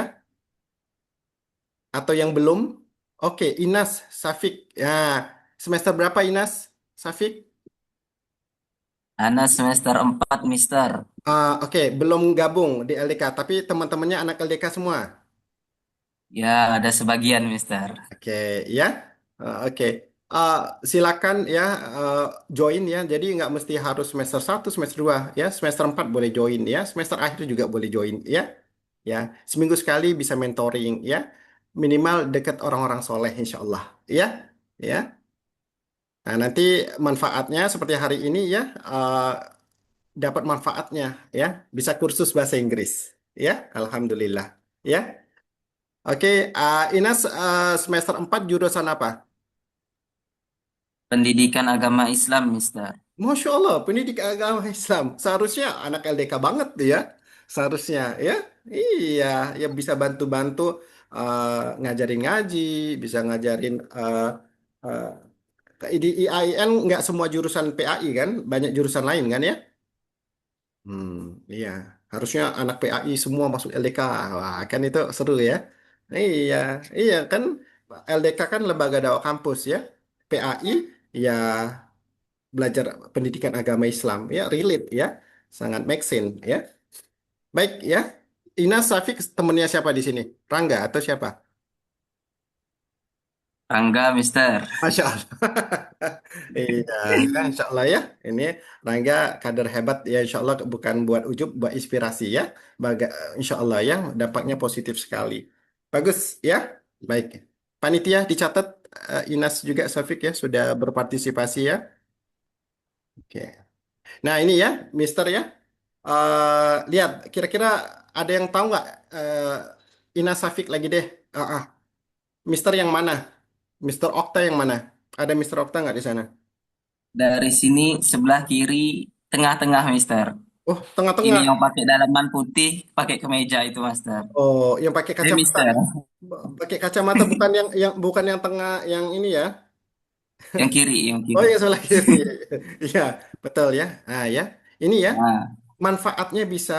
atau yang belum. Oke, Inas Safik. Ya, semester berapa Inas Safik? Anak semester 4, Mister. Oke, belum gabung di LDK, tapi teman-temannya anak LDK semua. Ya, ada sebagian, Mister. Oke, ya. Oke. Uh, Silakan ya join ya. Jadi nggak mesti harus semester 1, semester 2 ya. Semester 4 boleh join ya. Semester akhir juga boleh join ya. Ya, seminggu sekali bisa mentoring ya. Minimal dekat orang-orang soleh insya Allah ya. Ya. Nah, nanti manfaatnya seperti hari ini ya. Dapat manfaatnya ya. Bisa kursus bahasa Inggris ya. Alhamdulillah ya. Oke, Inas semester 4 jurusan apa? Pendidikan agama Islam, Mister. Masya Allah, pendidik agama Islam. Seharusnya anak LDK banget tuh ya. seharusnya ya. Iya, ya bisa bantu-bantu ngajarin ngaji, bisa ngajarin eh, di IAIN nggak semua jurusan PAI kan, banyak jurusan lain kan ya. Iya, harusnya anak PAI semua masuk LDK. Wah, kan itu seru ya. Iya, iya kan LDK kan lembaga dakwah kampus ya. PAI ya belajar pendidikan agama Islam ya, relate ya. Sangat make sense ya. Baik ya. Ina Safik temennya siapa di sini? Rangga atau siapa? Rangga, Mister. Masya Allah. Iya, ya, insya Allah ya. Ini Rangga kader hebat ya, insya Allah bukan buat ujub, buat inspirasi ya. Baga, insya Allah ya, dampaknya positif sekali. Bagus ya. Baik. Panitia dicatat Inas juga Safik ya sudah berpartisipasi ya. Oke. Nah ini ya, Mister ya. Lihat, kira-kira ada yang tahu nggak Inas Safik lagi deh. Mister yang mana? Mister Okta yang mana? Ada Mister Okta nggak di sana? Dari sini sebelah kiri, tengah-tengah, Mister. Oh, Ini tengah-tengah. yang pakai dalaman putih, pakai kemeja itu, Mister. Oh, yang pakai kacamata. Mister. Pakai kacamata bukan yang tengah yang ini ya. Yang kiri, yang Oh, kiri. yang sebelah kiri. Iya, betul ya. Ah ya. Ini ya, Nah, manfaatnya bisa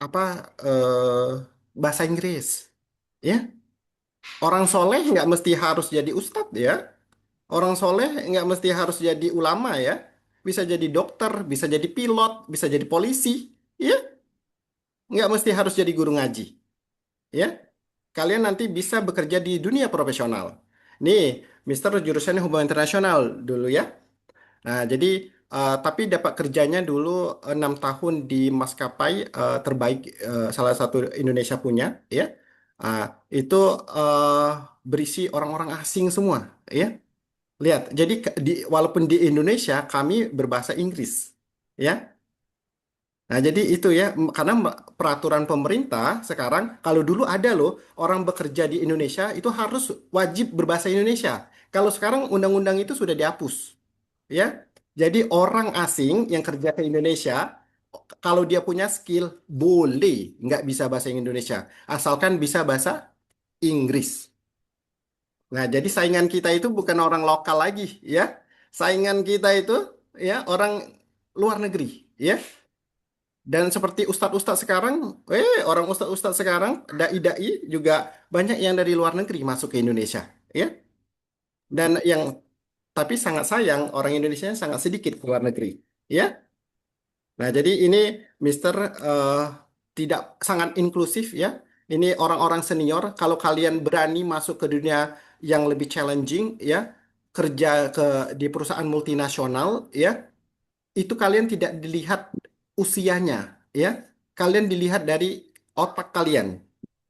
apa bahasa Inggris. Ya. Orang soleh nggak mesti harus jadi ustadz ya. Orang soleh nggak mesti harus jadi ulama ya. Bisa jadi dokter, bisa jadi pilot, bisa jadi polisi. Ya, nggak mesti harus jadi guru ngaji. Ya, kalian nanti bisa bekerja di dunia profesional. Nih, Mister jurusannya hubungan internasional dulu ya. Nah, jadi tapi dapat kerjanya dulu 6 tahun di maskapai terbaik salah satu Indonesia punya, ya. Ah, itu eh, berisi orang-orang asing semua, ya. Lihat, jadi walaupun di Indonesia kami berbahasa Inggris, ya. Nah, jadi itu ya, karena peraturan pemerintah sekarang, kalau dulu ada loh, orang bekerja di Indonesia itu harus wajib berbahasa Indonesia. Kalau sekarang undang-undang itu sudah dihapus, ya. Jadi orang asing yang kerja ke Indonesia, kalau dia punya skill, boleh nggak bisa bahasa Indonesia, asalkan bisa bahasa Inggris. Nah, jadi saingan kita itu bukan orang lokal lagi, ya. Saingan kita itu, ya, orang luar negeri, ya. Dan seperti ustadz-ustadz sekarang, orang ustadz-ustadz sekarang, dai-dai juga banyak yang dari luar negeri masuk ke Indonesia, ya. Dan yang tapi sangat sayang orang Indonesia sangat sedikit ke luar negeri, ya. Nah, jadi ini Mister tidak sangat inklusif ya. Ini orang-orang senior. Kalau kalian berani masuk ke dunia yang lebih challenging ya, kerja di perusahaan multinasional ya, itu kalian tidak dilihat usianya ya. Kalian dilihat dari otak kalian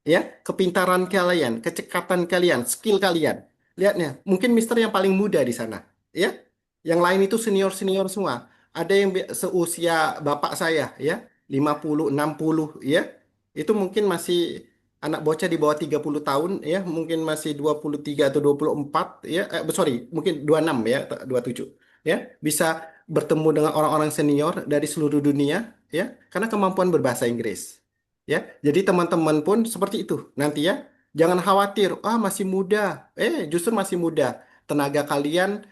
ya, kepintaran kalian, kecekatan kalian, skill kalian. Lihatnya, mungkin Mister yang paling muda di sana, ya. Yang lain itu senior-senior semua. Ada yang seusia bapak saya, ya, 50, 60, ya. Itu mungkin masih anak bocah di bawah 30 tahun, ya, mungkin masih 23 atau 24, ya. Sorry, mungkin 26 ya, 27, ya. Bisa bertemu dengan orang-orang senior dari seluruh dunia, ya, karena kemampuan berbahasa Inggris. Ya, jadi teman-teman pun seperti itu. Nanti ya, jangan khawatir, masih muda. Justru masih muda. Tenaga kalian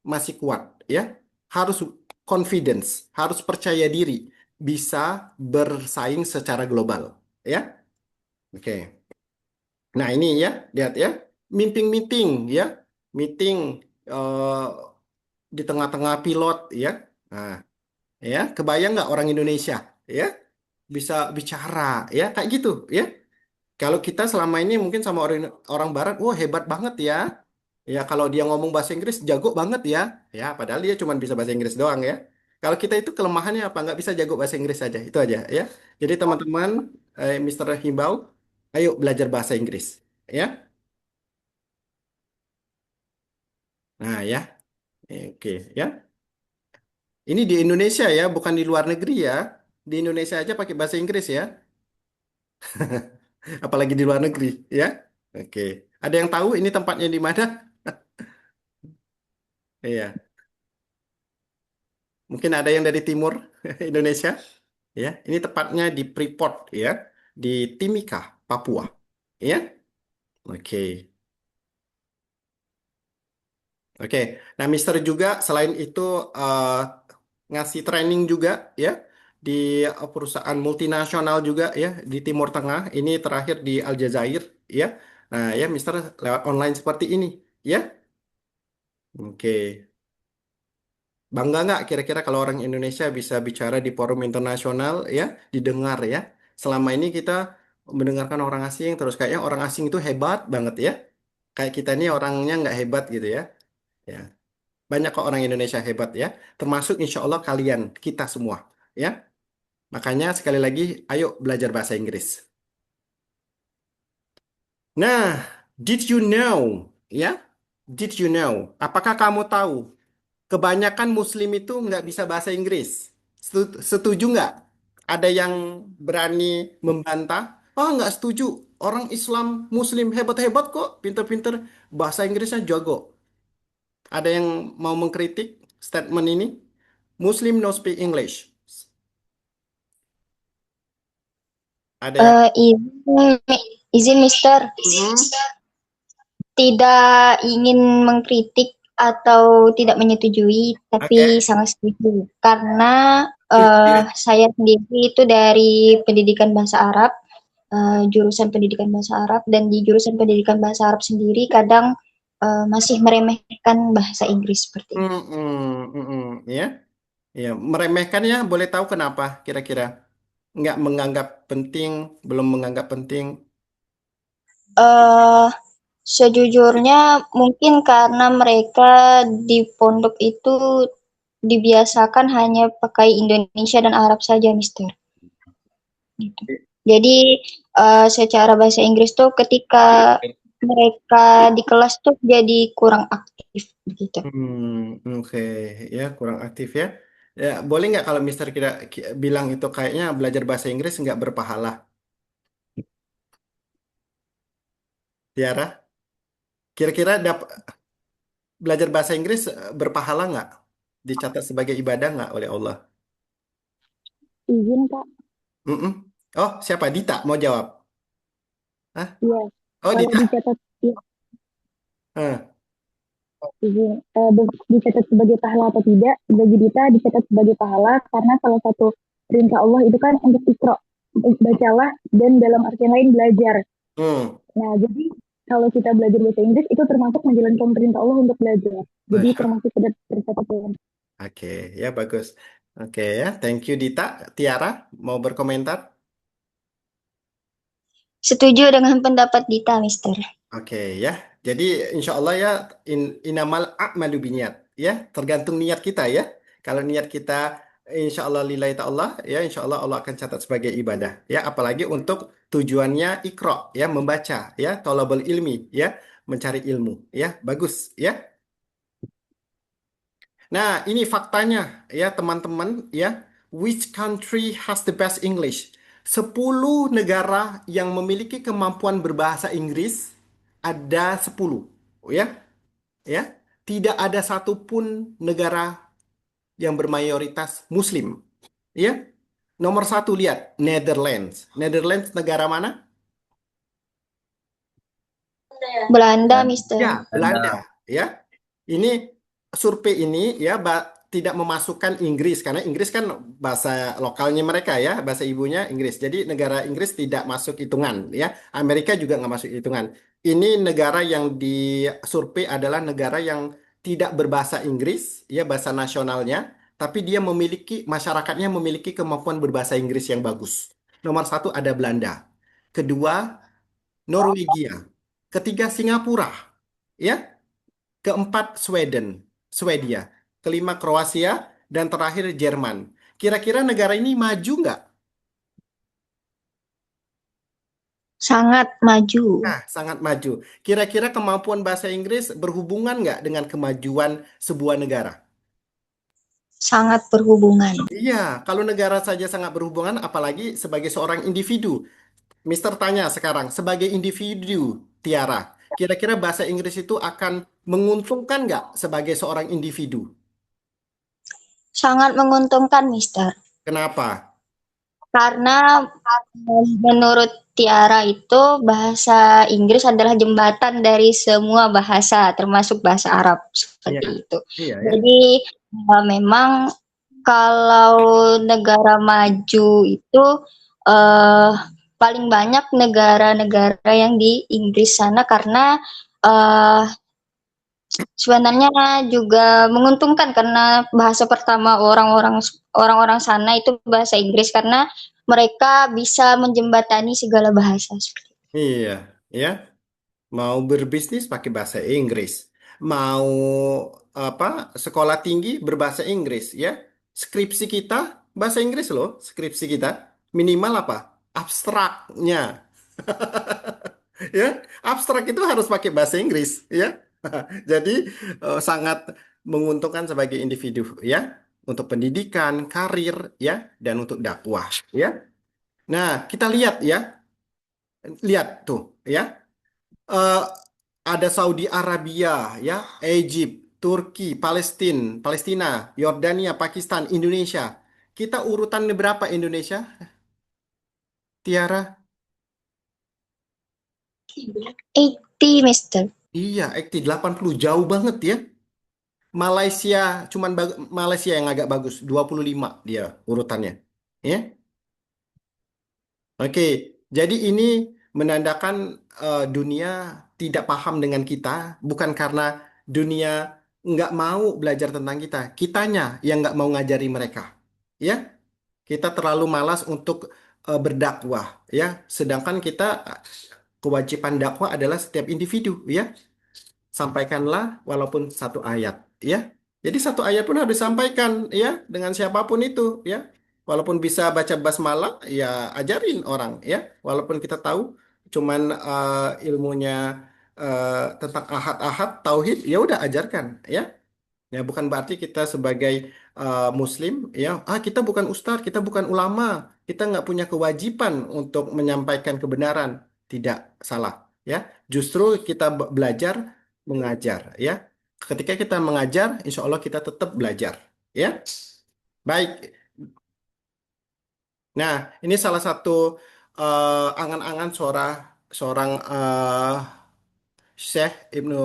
masih kuat, ya. Harus confidence, harus percaya diri, bisa bersaing secara global, ya. Oke. Nah, ini ya, lihat ya. Meeting-meeting ya. Meeting eh, di tengah-tengah pilot ya. Nah, ya, kebayang nggak orang Indonesia, ya? Bisa bicara ya kayak gitu ya. Kalau kita selama ini mungkin sama orang orang Barat, wah hebat banget ya. Ya kalau dia ngomong bahasa Inggris jago banget ya. Ya padahal dia cuma bisa bahasa Inggris doang ya. Kalau kita itu kelemahannya apa? Nggak bisa jago bahasa Inggris saja. Itu aja ya. Jadi teman-teman, Mr. Himbau, ayo belajar bahasa Inggris. Ya. Nah ya. Oke ya. Ini di Indonesia ya, bukan di luar negeri ya. Di Indonesia aja pakai bahasa Inggris ya. Apalagi di luar negeri ya. Oke. Ada yang tahu ini tempatnya di mana? Iya. Mungkin ada yang dari timur Indonesia. Ya, ini tepatnya di Freeport ya, di Timika, Papua. Ya. Oke. Oke. Nah, Mister juga selain itu ngasih training juga ya di perusahaan multinasional juga ya di Timur Tengah. Ini terakhir di Aljazair ya. Nah, ya Mister lewat online seperti ini ya. Oke. Bangga nggak kira-kira kalau orang Indonesia bisa bicara di forum internasional ya, didengar ya. Selama ini kita mendengarkan orang asing terus kayaknya orang asing itu hebat banget ya. Kayak kita ini orangnya nggak hebat gitu ya. Ya, banyak kok orang Indonesia hebat ya. Termasuk insya Allah kalian, kita semua ya. Makanya sekali lagi, ayo belajar bahasa Inggris. Nah, did you know ya? Did you know? Apakah kamu tahu? Kebanyakan Muslim itu nggak bisa bahasa Inggris. Setuju nggak? Ada yang berani membantah? Oh, nggak setuju. Orang Islam, Muslim hebat-hebat kok, pinter-pinter bahasa Inggrisnya jago. Ada yang mau mengkritik statement ini? Muslim no speak English. Ada yang? Izin Mister, tidak ingin mengkritik atau tidak menyetujui, tapi sangat setuju. Karena saya sendiri itu dari pendidikan bahasa Arab, jurusan pendidikan bahasa Arab, dan di jurusan pendidikan bahasa Arab sendiri kadang masih meremehkan bahasa Inggris seperti itu. Ya, ya, meremehkan ya. Boleh tahu kenapa kira-kira? Nggak menganggap penting, belum menganggap penting. Sejujurnya mungkin karena mereka di pondok itu dibiasakan hanya pakai Indonesia dan Arab saja, Mister. Gitu. Jadi secara bahasa Inggris tuh ketika mereka di kelas tuh jadi kurang aktif begitu. Oke, ya kurang aktif ya. Ya, boleh nggak kalau Mister bilang itu kayaknya belajar bahasa Inggris nggak berpahala? Tiara, kira-kira belajar bahasa Inggris berpahala nggak? Dicatat sebagai ibadah nggak oleh Allah? Izin, Kak. Oh, siapa? Dita mau jawab? Hah? Iya. Oh, Dita. Dicatat, ya. Izin, dicatat sebagai pahala atau tidak, bagi Dita dicatat sebagai pahala karena salah satu perintah Allah itu kan untuk ikra, bacalah, dan dalam artian lain belajar. Nah, jadi kalau kita belajar bahasa Inggris itu termasuk menjalankan perintah Allah untuk belajar. Jadi termasuk tercatat dalam. Oke, ya bagus. Oke ya, thank you Dita. Tiara mau berkomentar? Setuju dengan pendapat Dita, Mister. Oke ya, jadi insya Allah ya inamal a'malu biniat ya, tergantung niat kita ya. Kalau niat kita insya Allah lillahi ta'ala ya, insya Allah Allah akan catat sebagai ibadah ya. Apalagi untuk tujuannya ikra ya, membaca ya, thalabul ilmi ya, mencari ilmu ya, bagus ya. Nah, ini faktanya ya teman-teman ya. Which country has the best English? 10 negara yang memiliki kemampuan berbahasa Inggris ada 10 ya. Ya. Tidak ada satupun negara yang bermayoritas Muslim. Ya. Nomor 1 lihat Netherlands. Netherlands negara mana? Belanda, Mister. Ya, Belanda ya. Ini survei ini ya tidak memasukkan Inggris karena Inggris kan bahasa lokalnya mereka ya, bahasa ibunya Inggris. Jadi negara Inggris tidak masuk hitungan ya. Amerika juga nggak masuk hitungan. Ini negara yang disurvei adalah negara yang tidak berbahasa Inggris ya, bahasa nasionalnya, tapi dia masyarakatnya memiliki kemampuan berbahasa Inggris yang bagus. Nomor 1 ada Belanda. Kedua Norwegia. Ketiga Singapura. Ya. Keempat Swedia. Kelima Kroasia. Dan terakhir Jerman. Kira-kira negara ini maju nggak? Sangat maju. Nah, sangat maju. Kira-kira kemampuan bahasa Inggris berhubungan nggak dengan kemajuan sebuah negara? Sangat berhubungan. Iya, kalau negara saja sangat berhubungan, apalagi sebagai seorang individu. Mister tanya sekarang, sebagai individu, Tiara, kira-kira bahasa Inggris itu akan menguntungkan nggak sebagai seorang individu? Sangat menguntungkan, Mister. Kenapa? Karena menurut Tiara itu bahasa Inggris adalah jembatan dari semua bahasa, termasuk bahasa Arab Iya, seperti itu. iya ya. Jadi memang kalau negara maju itu eh, paling banyak negara-negara yang di Inggris sana karena eh, sebenarnya juga menguntungkan karena bahasa pertama orang-orang sana itu bahasa Inggris karena mereka bisa menjembatani segala bahasa. Iya, ya. Mau berbisnis pakai bahasa Inggris. Mau apa? Sekolah tinggi berbahasa Inggris, ya. Skripsi kita bahasa Inggris loh, skripsi kita. Minimal apa? Abstraknya. Ya, abstrak itu harus pakai bahasa Inggris, ya. Jadi sangat menguntungkan sebagai individu, ya. Untuk pendidikan, karir, ya, dan untuk dakwah, ya. Nah, kita lihat ya, lihat tuh, ya. eh, ada Saudi Arabia, ya, Egypt, Turki, Palestina, Yordania, Pakistan, Indonesia. Kita urutan berapa Indonesia, Tiara? 80, Mister. Iya, 80 jauh banget ya. Malaysia Malaysia yang agak bagus, 25 dia urutannya. Ya. Oke, jadi ini menandakan dunia tidak paham dengan kita, bukan karena dunia nggak mau belajar tentang kita, kitanya yang nggak mau ngajari mereka. Ya, kita terlalu malas untuk berdakwah. Ya, sedangkan kita kewajiban dakwah adalah setiap individu. Ya, sampaikanlah walaupun satu ayat. Ya, jadi satu ayat pun harus disampaikan. Ya, dengan siapapun itu. Ya, walaupun bisa baca basmalah, ya ajarin orang. Ya, walaupun kita tahu cuman ilmunya tentang ahad-ahad, tauhid, ya udah ajarkan. Ya, ya, bukan berarti kita sebagai Muslim, ya, kita bukan ustadz, kita bukan ulama, kita nggak punya kewajiban untuk menyampaikan kebenaran. Tidak salah, ya. Justru kita belajar mengajar, ya. Ketika kita mengajar, insya Allah kita tetap belajar, ya. Baik. Nah, ini salah satu angan-angan seorang Syekh Ibnu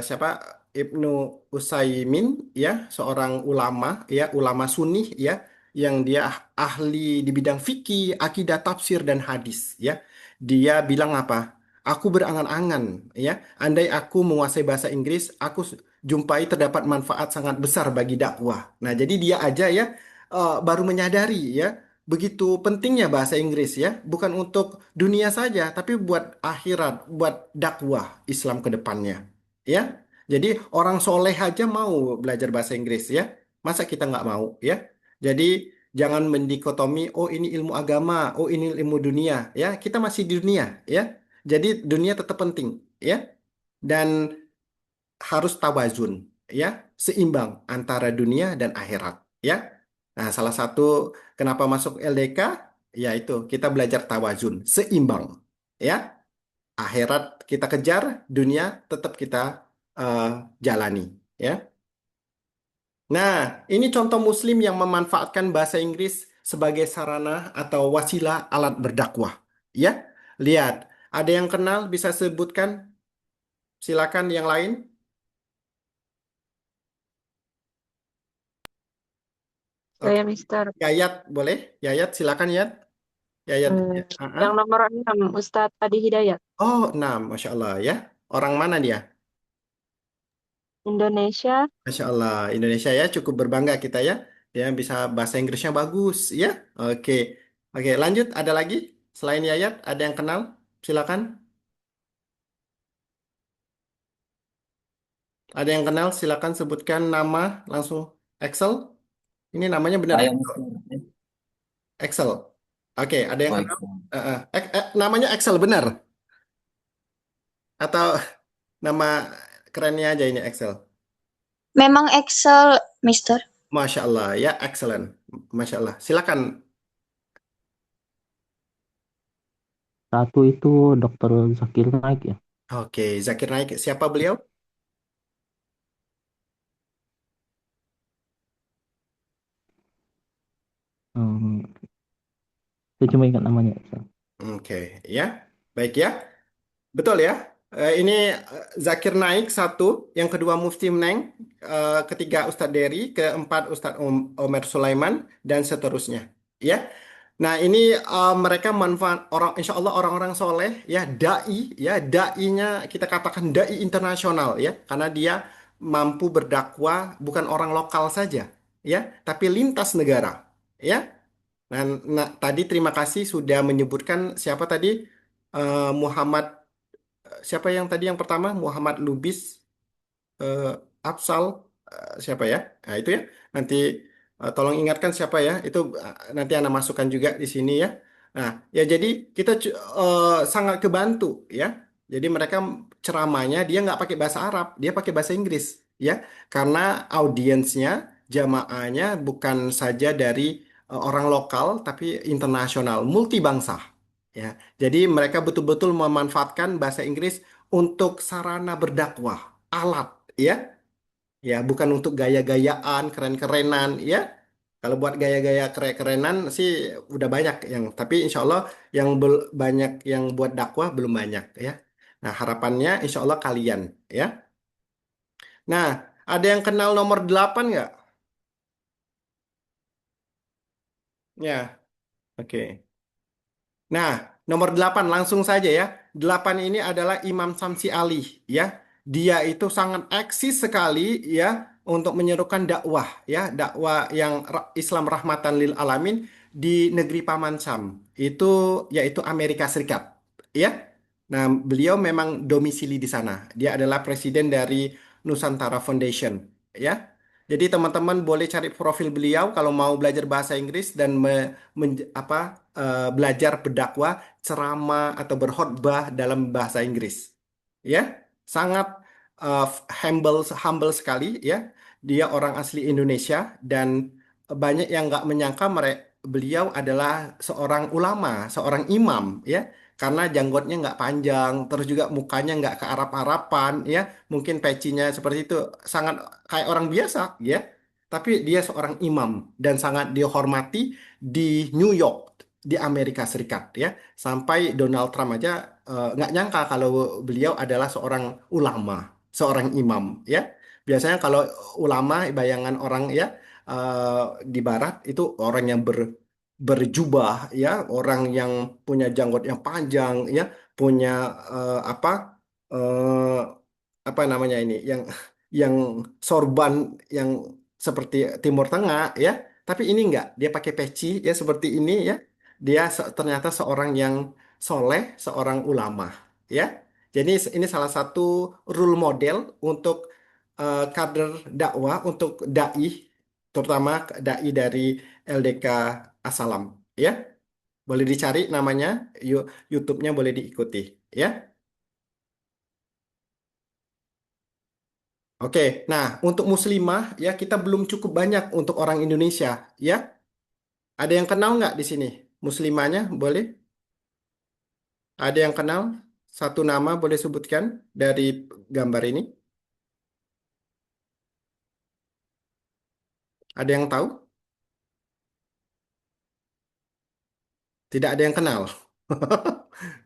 siapa Ibnu Utsaimin, ya, seorang ulama, ya, ulama Sunni, ya, yang dia ahli di bidang fikih, akidah, tafsir dan hadis, ya. Dia bilang apa? Aku berangan-angan, ya, andai aku menguasai bahasa Inggris, aku jumpai terdapat manfaat sangat besar bagi dakwah. Nah, jadi dia aja, ya, baru menyadari, ya, begitu pentingnya bahasa Inggris, ya, bukan untuk dunia saja, tapi buat akhirat, buat dakwah Islam ke depannya. Ya, jadi orang soleh aja mau belajar bahasa Inggris, ya. Masa kita nggak mau, ya? Jadi jangan mendikotomi, oh ini ilmu agama, oh ini ilmu dunia, ya. Kita masih di dunia, ya. Jadi dunia tetap penting, ya. Dan harus tawazun, ya, seimbang antara dunia dan akhirat, ya. Nah, salah satu kenapa masuk LDK, yaitu kita belajar tawazun, seimbang, ya. Akhirat kita kejar, dunia tetap kita eh, jalani, ya. Nah, ini contoh Muslim yang memanfaatkan bahasa Inggris sebagai sarana atau wasilah alat berdakwah, ya. Lihat, ada yang kenal bisa sebutkan? Silakan yang lain. Saya Oke, Mister. Yayat boleh? Yayat silakan, Yayat. Yayat. Eh, Ah. yang nomor 6, Ustadz Adi Hidayat, Oh, nah, Masya Allah, ya. Orang mana dia? Indonesia. Masya Allah, Indonesia, ya, cukup berbangga kita, ya. Ya, bisa bahasa Inggrisnya bagus, ya. Oke, oke, lanjut. Ada lagi selain Yayat? Ada yang kenal? Silakan. Ada yang kenal? Silakan sebutkan nama langsung. Excel. Ini namanya benar, Saya Excel. Oke, ada yang kenal? Mister. Namanya Excel benar? Atau nama kerennya aja ini Excel? Memang Excel, Mister. Masya Allah, ya, excellent. Masya Allah. Silakan. Satu itu Dokter Zakir Naik ya. Oke, Zakir Naik. Siapa beliau? Hmm, Saya cuma ingat namanya, Ustaz. Oke, ya. Baik ya. Betul ya. Ini Zakir Naik satu, yang kedua Mufti Meneng, ketiga Ustadz Dery, keempat Ustadz Omer Sulaiman, dan seterusnya. Ya. Nah, ini mereka manfaat orang, insya Allah orang-orang soleh, ya dai, ya dainya kita katakan dai internasional, ya, karena dia mampu berdakwah bukan orang lokal saja, ya, tapi lintas negara, ya. Nah, tadi terima kasih sudah menyebutkan siapa tadi. Muhammad, siapa yang tadi yang pertama, Muhammad Lubis, eh, Afsal, siapa ya? Nah, itu ya. Nanti tolong ingatkan siapa ya. Itu nanti Anda masukkan juga di sini ya. Nah, ya jadi kita sangat kebantu ya. Jadi mereka ceramahnya dia nggak pakai bahasa Arab, dia pakai bahasa Inggris ya. Karena audiensnya, jamaahnya bukan saja dari orang lokal tapi internasional, multibangsa. Ya, jadi mereka betul-betul memanfaatkan bahasa Inggris untuk sarana berdakwah, alat, ya, ya, bukan untuk gaya-gayaan, keren-kerenan, ya. Kalau buat gaya-gaya keren-kerenan sih udah banyak yang, tapi insya Allah yang banyak yang buat dakwah belum banyak, ya. Nah, harapannya insya Allah kalian, ya. Nah, ada yang kenal nomor 8 nggak? Ya, oke. Nah, nomor 8 langsung saja ya. 8 ini adalah Imam Samsi Ali ya. Dia itu sangat eksis sekali ya untuk menyerukan dakwah ya, dakwah yang Islam rahmatan lil alamin di negeri Paman Sam. Itu yaitu Amerika Serikat ya. Nah, beliau memang domisili di sana. Dia adalah presiden dari Nusantara Foundation ya. Jadi teman-teman boleh cari profil beliau kalau mau belajar bahasa Inggris dan belajar berdakwah, ceramah atau berkhotbah dalam bahasa Inggris. Ya, sangat uh, humble humble sekali ya. Dia orang asli Indonesia dan banyak yang nggak menyangka beliau adalah seorang ulama, seorang imam ya. Karena janggutnya nggak panjang, terus juga mukanya nggak ke Arab-Araban ya. Mungkin pecinya seperti itu, sangat kayak orang biasa ya. Tapi dia seorang imam dan sangat dihormati di New York, di Amerika Serikat ya. Sampai Donald Trump aja nggak nyangka kalau beliau adalah seorang ulama, seorang imam ya. Biasanya kalau ulama bayangan orang ya di Barat itu orang yang berjubah ya, orang yang punya janggut yang panjang ya, punya apa eh, apa namanya ini yang sorban yang seperti Timur Tengah ya. Tapi ini enggak, dia pakai peci ya seperti ini ya. Dia ternyata seorang yang soleh, seorang ulama ya. Jadi ini salah satu role model untuk kader dakwah, untuk dai, terutama dai dari LDK Asalam ya. Boleh dicari namanya, YouTube-nya boleh diikuti ya. Oke, nah untuk muslimah ya kita belum cukup banyak untuk orang Indonesia ya. Ada yang kenal nggak di sini? Muslimahnya boleh? Ada yang kenal? Satu nama boleh sebutkan dari gambar ini? Ada yang tahu? Tidak ada yang kenal.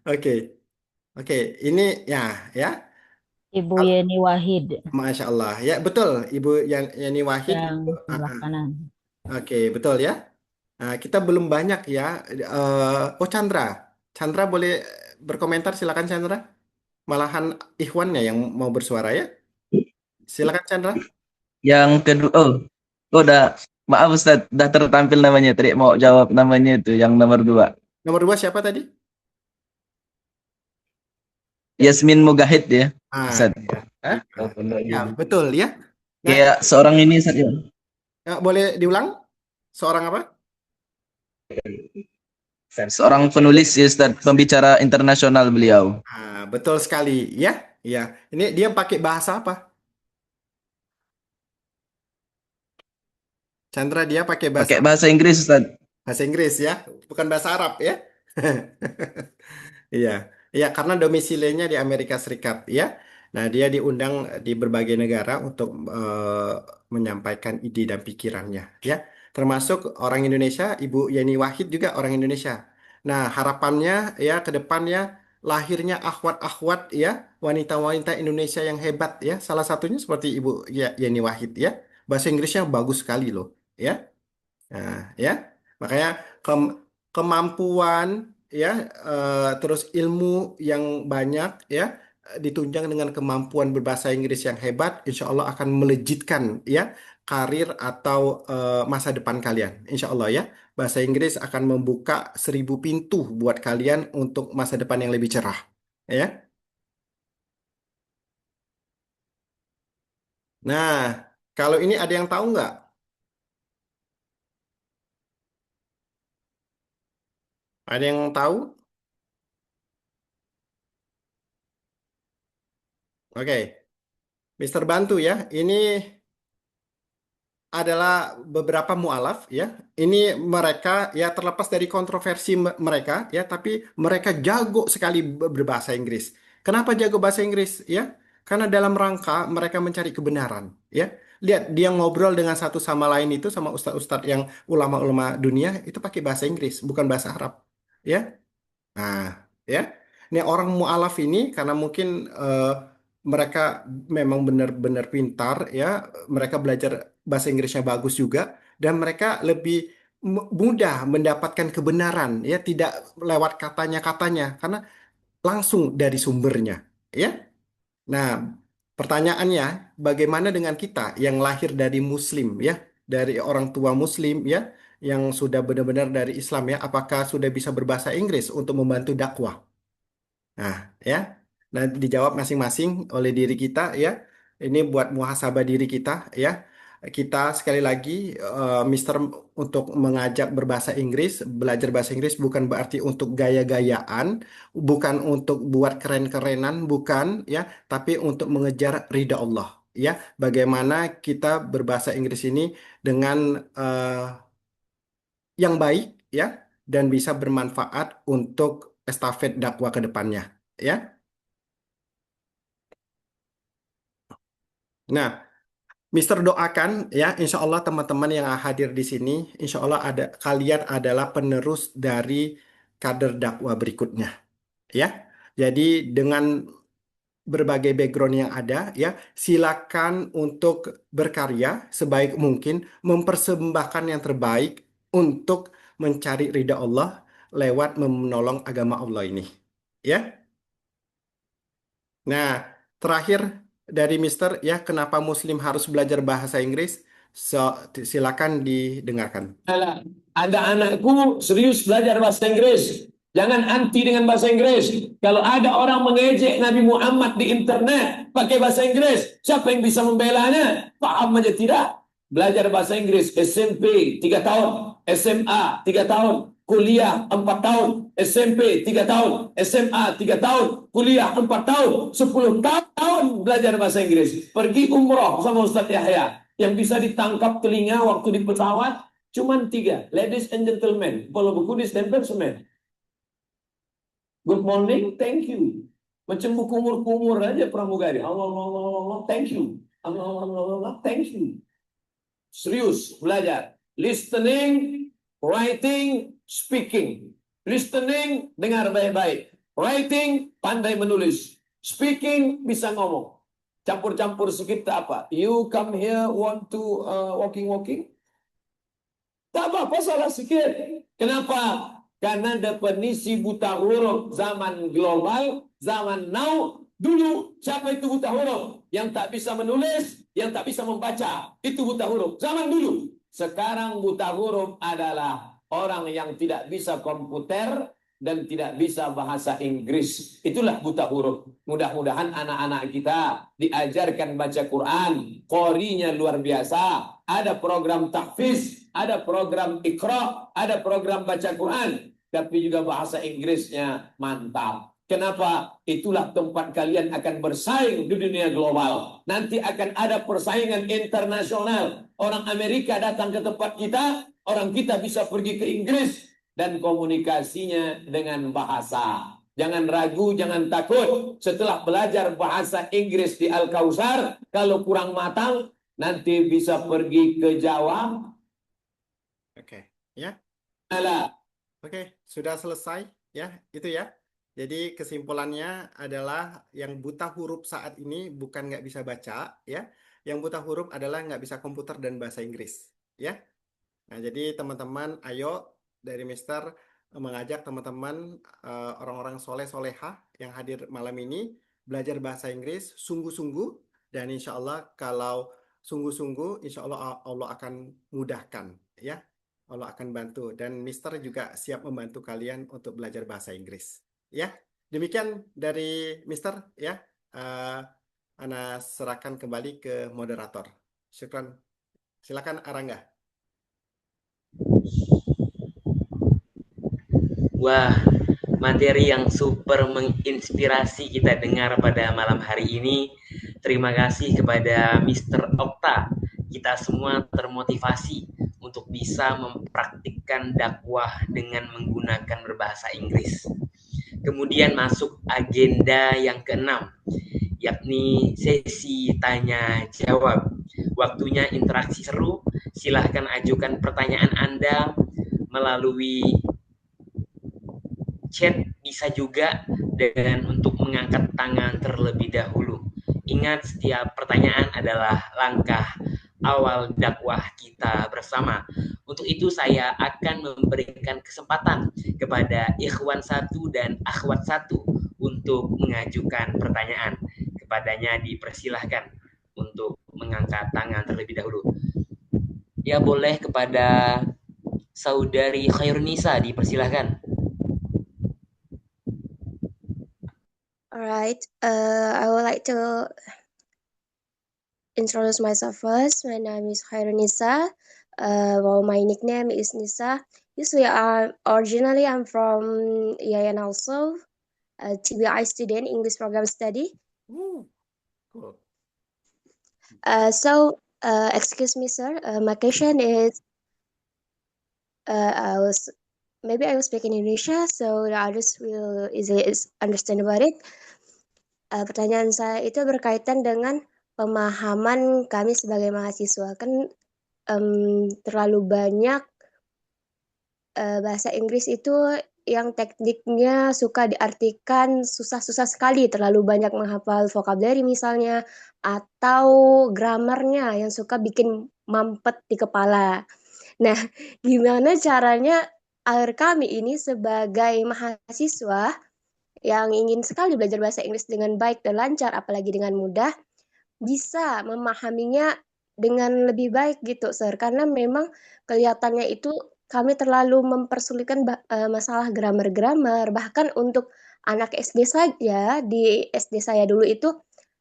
Oke, oke. Ini ya, ya. Ibu Yeni Wahid Masya Allah. Ya, betul. Ibu Yani Wahid. yang sebelah kanan. Oke, betul ya. Nah, kita belum banyak ya. Oh, Chandra. Chandra boleh berkomentar, silakan Chandra. Malahan Ikhwannya yang mau bersuara ya. Silakan Chandra. Yang kedua, oh udah, maaf Ustaz, udah tertampil namanya. Tadi mau jawab namanya itu, yang nomor 2. Nomor 2 siapa tadi? Yasmin Mugahid ya, Ustaz. Hah? Ya, betul ya. Nah, Kayak seorang ini Ustaz ya. boleh diulang? Seorang apa? Seorang penulis ya Ustaz, pembicara internasional beliau. Betul sekali ya. Ya, ini dia pakai bahasa apa? Chandra dia pakai bahasa Inggris Ustaz. Bahasa Inggris ya, bukan bahasa Arab ya. Iya, iya karena domisilinya di Amerika Serikat ya. Nah, dia diundang di berbagai negara untuk menyampaikan ide dan pikirannya ya. Termasuk orang Indonesia, Ibu Yeni Wahid juga orang Indonesia. Nah, harapannya ya ke depannya lahirnya akhwat-akhwat ya, wanita-wanita Indonesia yang hebat ya. Salah satunya seperti Ibu Yeni Wahid ya. Bahasa Inggrisnya bagus sekali loh ya. Nah, ya. Makanya kemampuan ya terus ilmu yang banyak ya ditunjang dengan kemampuan berbahasa Inggris yang hebat, insya Allah akan melejitkan ya karir atau masa depan kalian. Insya Allah ya, bahasa Inggris akan membuka 1000 pintu buat kalian untuk masa depan yang lebih cerah. Ya. Nah, kalau ini ada yang tahu nggak? Ada yang tahu? Oke, Mister Bantu ya. Ini adalah beberapa mualaf ya. Ini mereka ya terlepas dari kontroversi mereka ya, tapi mereka jago sekali berbahasa Inggris. Kenapa jago bahasa Inggris ya? Karena dalam rangka mereka mencari kebenaran ya. Lihat dia ngobrol dengan satu sama lain itu sama ustadz-ustadz yang ulama-ulama dunia itu pakai bahasa Inggris, bukan bahasa Arab. Ya. Nah, ya. Ini orang mualaf ini karena mungkin mereka memang benar-benar pintar ya, mereka belajar bahasa Inggrisnya bagus juga dan mereka lebih mudah mendapatkan kebenaran ya, tidak lewat katanya-katanya karena langsung dari sumbernya, ya. Nah, pertanyaannya bagaimana dengan kita yang lahir dari muslim ya, dari orang tua muslim ya, yang sudah benar-benar dari Islam ya, apakah sudah bisa berbahasa Inggris untuk membantu dakwah? Nah, ya. Nah, dijawab masing-masing oleh diri kita ya. Ini buat muhasabah diri kita ya. Kita sekali lagi Mister untuk mengajak berbahasa Inggris, belajar bahasa Inggris bukan berarti untuk gaya-gayaan, bukan untuk buat keren-kerenan, bukan ya, tapi untuk mengejar ridha Allah ya. Bagaimana kita berbahasa Inggris ini dengan yang baik ya dan bisa bermanfaat untuk estafet dakwah ke depannya ya. Nah, Mister doakan ya, insya Allah teman-teman yang hadir di sini, insya Allah ada kalian adalah penerus dari kader dakwah berikutnya ya. Jadi dengan berbagai background yang ada ya, silakan untuk berkarya sebaik mungkin, mempersembahkan yang terbaik untuk mencari ridha Allah lewat menolong agama Allah ini ya. Nah, terakhir dari Mister ya, kenapa Muslim harus belajar bahasa Inggris? Silakan didengarkan. Ada anakku serius belajar bahasa Inggris. Jangan anti dengan bahasa Inggris. Kalau ada orang mengejek Nabi Muhammad di internet pakai bahasa Inggris, siapa yang bisa membelanya? Paham aja tidak? Belajar bahasa Inggris SMP 3 tahun, SMA 3 tahun, kuliah 4 tahun, SMP 3 tahun, SMA 3 tahun, kuliah 4 tahun, 10 tahun belajar bahasa Inggris. Pergi umroh sama Ustadz Yahya. Yang bisa ditangkap telinga waktu di pesawat cuman 3. Ladies and gentlemen, kalau buku ditempel semen. Good morning, thank you. Macam buku kumur-kumur aja pramugari. Allah, thank you. Allah, thank you. Serius belajar. Listening, writing, speaking. Listening, dengar baik-baik. Writing, pandai menulis. Speaking, bisa ngomong. Campur-campur sedikit apa? You come here want to walking? Tak apa-apa, salah sedikit. Kenapa? Karena definisi buta huruf zaman global, zaman now, dulu siapa itu buta huruf? Yang tak bisa menulis, yang tak bisa membaca. Itu buta huruf. Zaman dulu. Sekarang buta huruf adalah orang yang tidak bisa komputer dan tidak bisa bahasa Inggris. Itulah buta huruf. Mudah-mudahan anak-anak kita diajarkan baca Quran. Qorinya luar biasa. Ada program tahfiz, ada program Iqra, ada program baca Quran. Tapi juga bahasa Inggrisnya mantap. Kenapa? Itulah tempat kalian akan bersaing di dunia global. Nanti akan ada persaingan internasional. Orang Amerika datang ke tempat kita, orang kita bisa pergi ke Inggris dan komunikasinya dengan bahasa. Jangan ragu, jangan takut. Setelah belajar bahasa Inggris di Al-Kausar, kalau kurang matang, nanti bisa pergi ke Jawa. Oke, ya. Oke, sudah selesai ya, itu ya. Jadi kesimpulannya adalah yang buta huruf saat ini bukan nggak bisa baca ya. Yang buta huruf adalah nggak bisa komputer dan bahasa Inggris ya. Nah, jadi teman-teman, ayo dari Mister mengajak teman-teman orang-orang soleh soleha yang hadir malam ini belajar bahasa Inggris sungguh-sungguh dan insya Allah kalau sungguh-sungguh insya Allah Allah akan mudahkan ya. Allah akan bantu dan Mister juga siap membantu kalian untuk belajar bahasa Inggris ya. Demikian dari Mister ya. Eh, Ana serahkan kembali ke moderator. Syukran. Silakan Arangga. Wah, materi yang super menginspirasi kita dengar pada malam hari ini. Terima kasih kepada Mr. Okta. Kita semua termotivasi untuk bisa mempraktikkan dakwah dengan menggunakan berbahasa Inggris. Kemudian masuk agenda yang keenam, yakni sesi tanya jawab. Waktunya interaksi seru. Silahkan ajukan pertanyaan Anda melalui chat, bisa juga dengan untuk mengangkat tangan terlebih dahulu. Ingat, setiap pertanyaan adalah langkah awal dakwah kita bersama. Untuk itu saya akan memberikan kesempatan kepada ikhwan satu dan akhwat satu untuk mengajukan pertanyaan. Kepadanya dipersilahkan untuk mengangkat tangan terlebih dahulu. Ya, boleh kepada saudari Khairunisa dipersilahkan. Alright, I would like to introduce myself first. My name is Khairunisa. Well, my nickname is Nisa. Usually, originally I'm from Yayan also, a TBI student, English program study. Cool. Excuse me, sir. My question is, I will speak in Indonesia, so the others will easily understand about it. Pertanyaan saya itu berkaitan dengan pemahaman kami sebagai mahasiswa. Kan terlalu banyak bahasa Inggris itu yang tekniknya suka diartikan susah-susah sekali, terlalu banyak menghafal vocabulary misalnya, atau gramarnya yang suka bikin mampet di kepala. Nah, gimana caranya agar kami ini sebagai mahasiswa yang ingin sekali belajar bahasa Inggris dengan baik dan lancar, apalagi dengan mudah, bisa memahaminya dengan lebih baik gitu, Sir. Karena memang kelihatannya itu kami terlalu mempersulitkan masalah grammar-grammar. Bahkan untuk anak SD saja, di SD saya dulu itu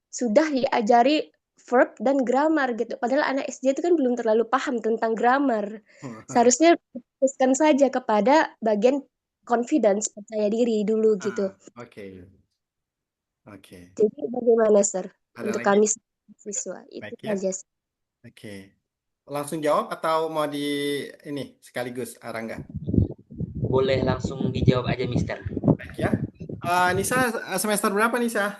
sudah diajari verb dan grammar gitu. Padahal anak SD itu kan belum terlalu paham tentang grammar. Seharusnya fokuskan saja kepada bagian confidence, percaya diri dulu gitu. Oke. Jadi bagaimana, Sir? Ada Untuk lagi? kami siswa itu Baik ya. saja. Oke. Langsung jawab atau mau di ini sekaligus Arangga? Boleh langsung dijawab aja, Mister. Baik ya. Nisa semester berapa Nisa?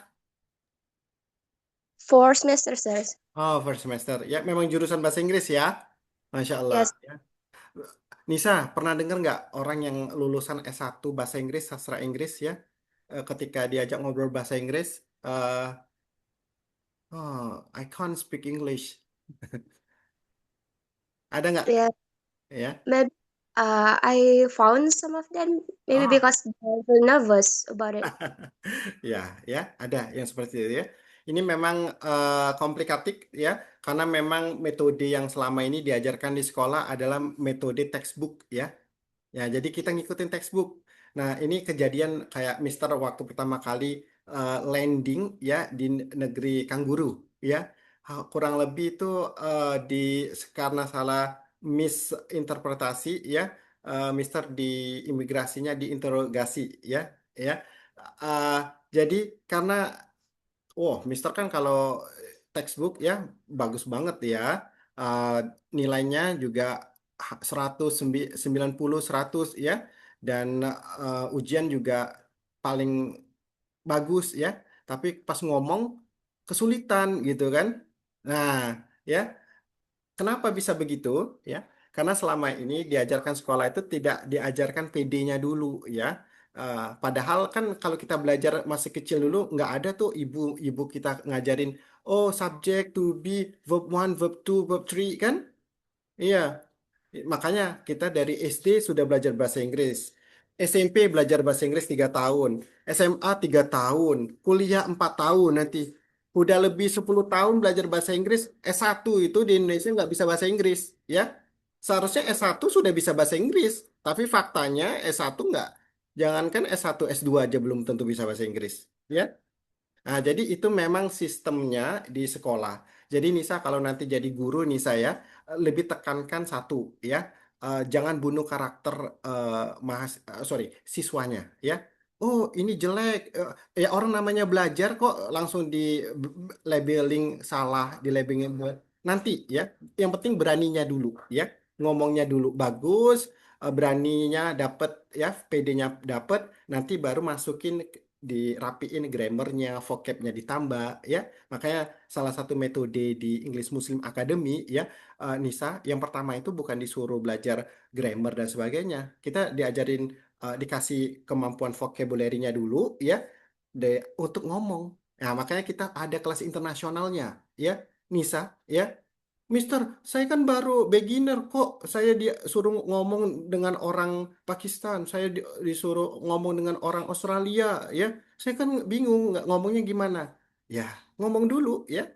4 semester, Sir. Oh, first semester. Ya, memang jurusan bahasa Inggris ya. Masya Allah. Yes. Ya. Nisa, pernah dengar nggak orang yang lulusan S1 bahasa Inggris, sastra Inggris ya, ketika diajak ngobrol bahasa Inggris, I can't speak English. Ada nggak? Yeah. Ya. Maybe I found some of them maybe because they're nervous about it. Ya, ada yang seperti itu ya. Ini memang komplikatif ya, karena memang metode yang selama ini diajarkan di sekolah adalah metode textbook ya. Ya, jadi kita ngikutin textbook. Nah, ini kejadian kayak Mister waktu pertama kali landing ya di negeri kanguru ya. Kurang lebih itu karena salah misinterpretasi ya, Mister di imigrasinya diinterogasi ya. Jadi karena Mister kan kalau textbook ya bagus banget ya. Nilainya juga 190 100 ya, dan ujian juga paling bagus ya, tapi pas ngomong kesulitan gitu kan. Nah, ya, kenapa bisa begitu ya? Karena selama ini diajarkan sekolah itu tidak diajarkan PD-nya dulu ya. Padahal kan kalau kita belajar masih kecil dulu nggak ada tuh ibu-ibu kita ngajarin, oh subject to be verb 1, verb 2, verb 3 kan? Iya. Makanya kita dari SD sudah belajar bahasa Inggris. SMP belajar bahasa Inggris 3 tahun. SMA 3 tahun. Kuliah 4 tahun nanti. Udah lebih 10 tahun belajar bahasa Inggris. S1 itu di Indonesia nggak bisa bahasa Inggris. Ya. Seharusnya S1 sudah bisa bahasa Inggris. Tapi faktanya S1 nggak. Jangankan S1, S2 aja belum tentu bisa bahasa Inggris. Ya. Nah, jadi itu memang sistemnya di sekolah. Jadi Nisa kalau nanti jadi guru nih saya lebih tekankan satu ya, jangan bunuh karakter siswanya ya. Oh ini jelek, ya orang namanya belajar kok langsung di labeling salah, di labeling nanti ya. Yang penting beraninya dulu ya, ngomongnya dulu bagus, beraninya dapet ya, PD-nya dapet, nanti baru masukin dirapiin grammarnya, vocabnya ditambah ya. Makanya salah satu metode di English Muslim Academy ya, Nisa, yang pertama itu bukan disuruh belajar grammar dan sebagainya. Kita diajarin dikasih kemampuan vocabulary-nya dulu ya untuk ngomong. Nah, makanya kita ada kelas internasionalnya ya, Nisa ya. Mister, saya kan baru beginner kok. Saya disuruh ngomong dengan orang Pakistan, saya disuruh ngomong dengan orang Australia, ya. Saya kan bingung nggak ngomongnya gimana. Ya, ngomong dulu, ya,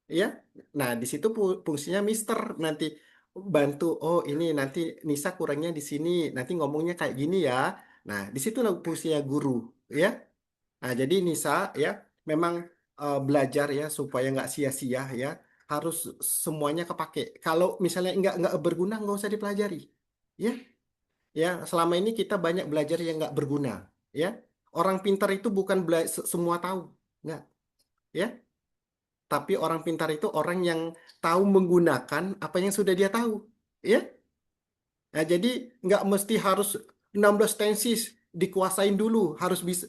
ya. Nah, di situ fungsinya Mister nanti bantu. Oh, ini nanti Nisa kurangnya di sini, nanti ngomongnya kayak gini ya. Nah, di situ fungsinya guru, ya. Nah, jadi Nisa ya memang belajar ya supaya nggak sia-sia ya, harus semuanya kepake. Kalau misalnya nggak berguna nggak usah dipelajari. Ya, ya selama ini kita banyak belajar yang nggak berguna. Ya, orang pintar itu bukan semua tahu, nggak. Ya, tapi orang pintar itu orang yang tahu menggunakan apa yang sudah dia tahu. Ya, nah, jadi nggak mesti harus 16 tenses dikuasain dulu, harus bisa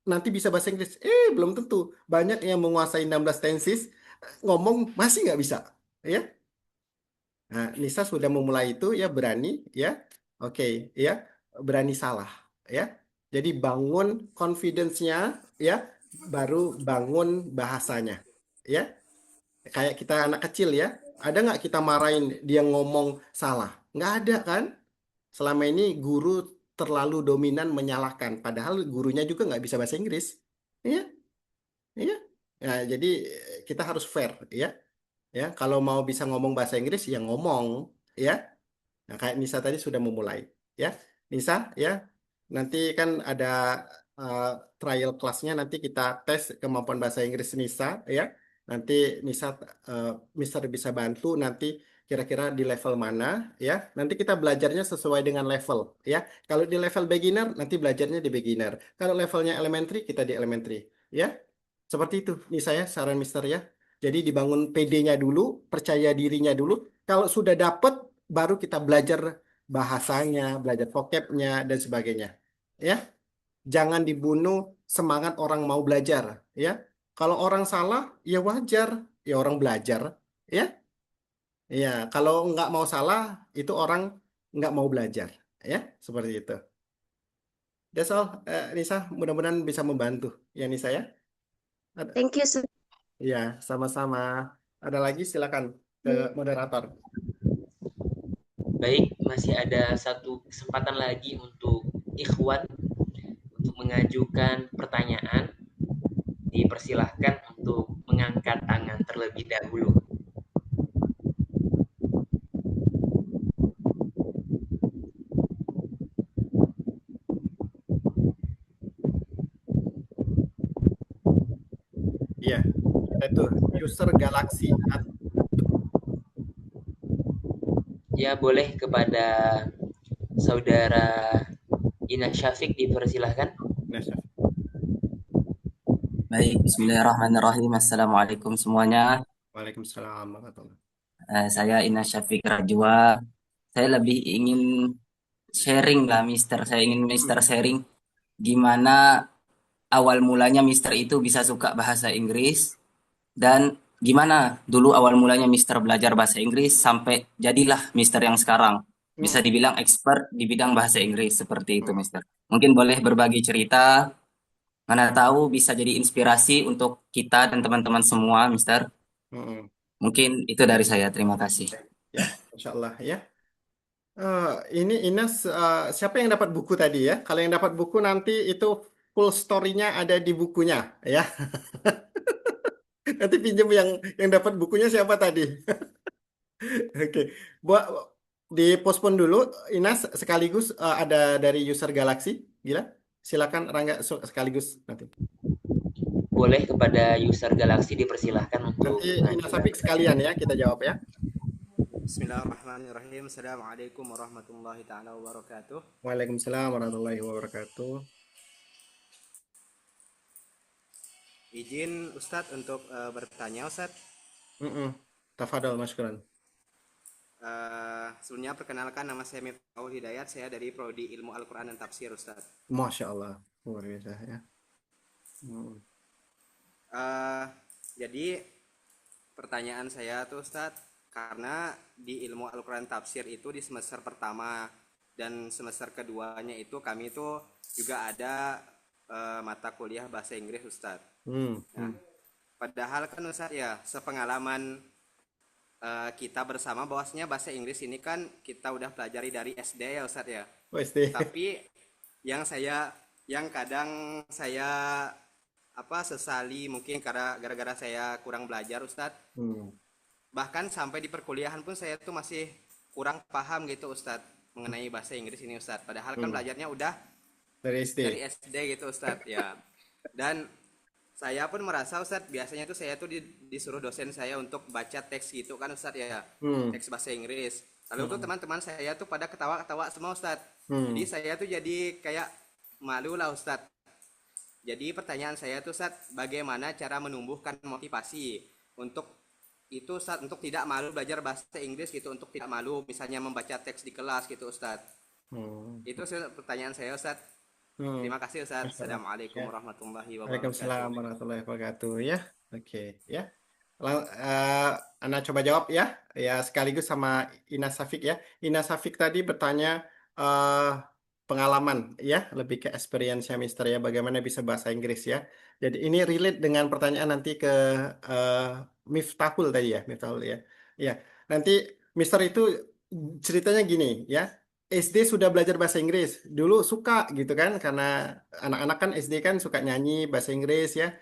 nanti bisa bahasa Inggris. Belum tentu. Banyak yang menguasai 16 tenses, ngomong masih nggak bisa. Ya. Nah, Nisa sudah memulai itu ya, berani ya. Oke, ya. Berani salah ya. Jadi bangun confidence-nya ya, baru bangun bahasanya. Ya. Kayak kita anak kecil ya. Ada nggak kita marahin dia ngomong salah? Nggak ada kan? Selama ini guru terlalu dominan menyalahkan, padahal gurunya juga nggak bisa bahasa Inggris. Iya, iya. Ya, jadi kita harus fair, ya. Ya, kalau mau bisa ngomong bahasa Inggris, ya ngomong, ya. Nah, kayak Nisa tadi sudah memulai, ya. Nisa, ya. Nanti kan ada uh, trial kelasnya, nanti kita tes kemampuan bahasa Inggris Nisa, ya. Nanti Nisa, Mister bisa bantu nanti kira-kira di level mana, ya. Nanti kita belajarnya sesuai dengan level, ya. Kalau di level beginner, nanti belajarnya di beginner. Kalau levelnya elementary, kita di elementary, ya. Seperti itu, Nisa ya, saran Mister ya. Jadi dibangun PD-nya dulu, percaya dirinya dulu. Kalau sudah dapet, baru kita belajar bahasanya, belajar vocabnya, dan sebagainya. Ya, jangan dibunuh semangat orang mau belajar. Ya, kalau orang salah, ya wajar. Ya orang belajar. Ya, ya. Kalau nggak mau salah, itu orang nggak mau belajar. Ya, seperti itu. That's all, Nisa. Mudah-mudahan bisa membantu. Ya, Nisa ya. Thank you. Ya, sama-sama. Ada lagi silakan ke moderator. Baik, masih ada satu kesempatan lagi untuk ikhwan untuk mengajukan pertanyaan. Dipersilahkan untuk mengangkat tangan terlebih dahulu. Iya, itu user Galaxy. Ya, boleh kepada saudara Ina Syafiq dipersilahkan. Baik, bismillahirrahmanirrahim. Assalamualaikum semuanya. Waalaikumsalam warahmatullahi. Saya Ina Syafiq Rajwa. Saya lebih ingin sharing lah, Mister. Saya ingin Mister sharing gimana awal mulanya Mister itu bisa suka bahasa Inggris dan gimana dulu awal mulanya Mister belajar bahasa Inggris sampai jadilah Mister yang sekarang. Bisa Mm-mm. dibilang expert di bidang bahasa Inggris seperti itu, Mm-mm. Mister. Mungkin boleh berbagi cerita, mana tahu bisa jadi inspirasi untuk kita dan teman-teman semua, Mister. Mm-mm. Mungkin itu dari saya. Terima kasih. Ya, Insya Allah ya. Ini Ines, siapa yang dapat buku tadi ya? Kalau yang dapat buku nanti itu full story-nya ada di bukunya ya. Nanti pinjam yang dapat bukunya siapa tadi? Oke, buat dipospon dulu, Inas sekaligus ada dari user Galaxy, gila. Silakan Rangga sekaligus nanti. Boleh kepada user Galaxy dipersilahkan untuk Nanti Inas Safik sekalian ya kita jawab ya. Bismillahirrahmanirrahim. Assalamualaikum warahmatullahi taala wabarakatuh. Waalaikumsalam warahmatullahi wabarakatuh. Izin Ustadz untuk bertanya Ustadz. Tafadhol masykuran. Sebelumnya perkenalkan, nama saya Miftahul Hidayat, saya dari Prodi Ilmu Al-Quran dan Tafsir Ustadz. Masya Allah, luar biasa ya. Jadi pertanyaan saya tuh Ustadz, karena di ilmu Al-Quran Tafsir itu di semester pertama dan semester keduanya itu kami itu juga ada mata kuliah bahasa Inggris Ustadz. Nah, padahal kan Ustadz ya, sepengalaman kita bersama bahwasanya bahasa Inggris ini kan kita udah pelajari dari SD ya Ustadz ya. SD. Tapi yang kadang saya sesali mungkin karena gara-gara saya kurang belajar Ustadz. Bahkan sampai di perkuliahan pun saya tuh masih kurang paham gitu Ustadz mengenai bahasa Inggris ini Ustadz. Padahal kan belajarnya udah dari SD gitu Ustadz ya. Dan saya pun merasa Ustadz, biasanya tuh saya tuh disuruh dosen saya untuk baca teks gitu kan Ustadz ya, teks bahasa Inggris. Lalu tuh teman-teman saya tuh pada ketawa-ketawa semua Ustadz. Jadi saya tuh jadi kayak malu lah Ustadz. Jadi pertanyaan saya tuh Ustadz, bagaimana cara menumbuhkan motivasi untuk itu Ustadz, untuk tidak malu belajar bahasa Inggris gitu, untuk tidak malu misalnya membaca teks di kelas gitu Ustadz. Itu pertanyaan saya Ustadz. Terima kasih Ustadz. Assalamualaikum warahmatullahi wabarakatuh. Waalaikumsalam warahmatullahi wabarakatuh ya. Oke ya. Ana coba jawab ya. Ya sekaligus sama Ina Safik ya. Ina Safik tadi bertanya pengalaman ya, lebih ke experience-nya Mister ya, bagaimana bisa bahasa Inggris ya. Jadi ini relate dengan pertanyaan nanti ke Miftahul tadi ya, Miftahul ya. Ya, nanti Mister itu ceritanya gini ya. SD sudah belajar bahasa Inggris. Dulu suka gitu kan, karena anak-anak kan SD kan suka nyanyi bahasa Inggris ya.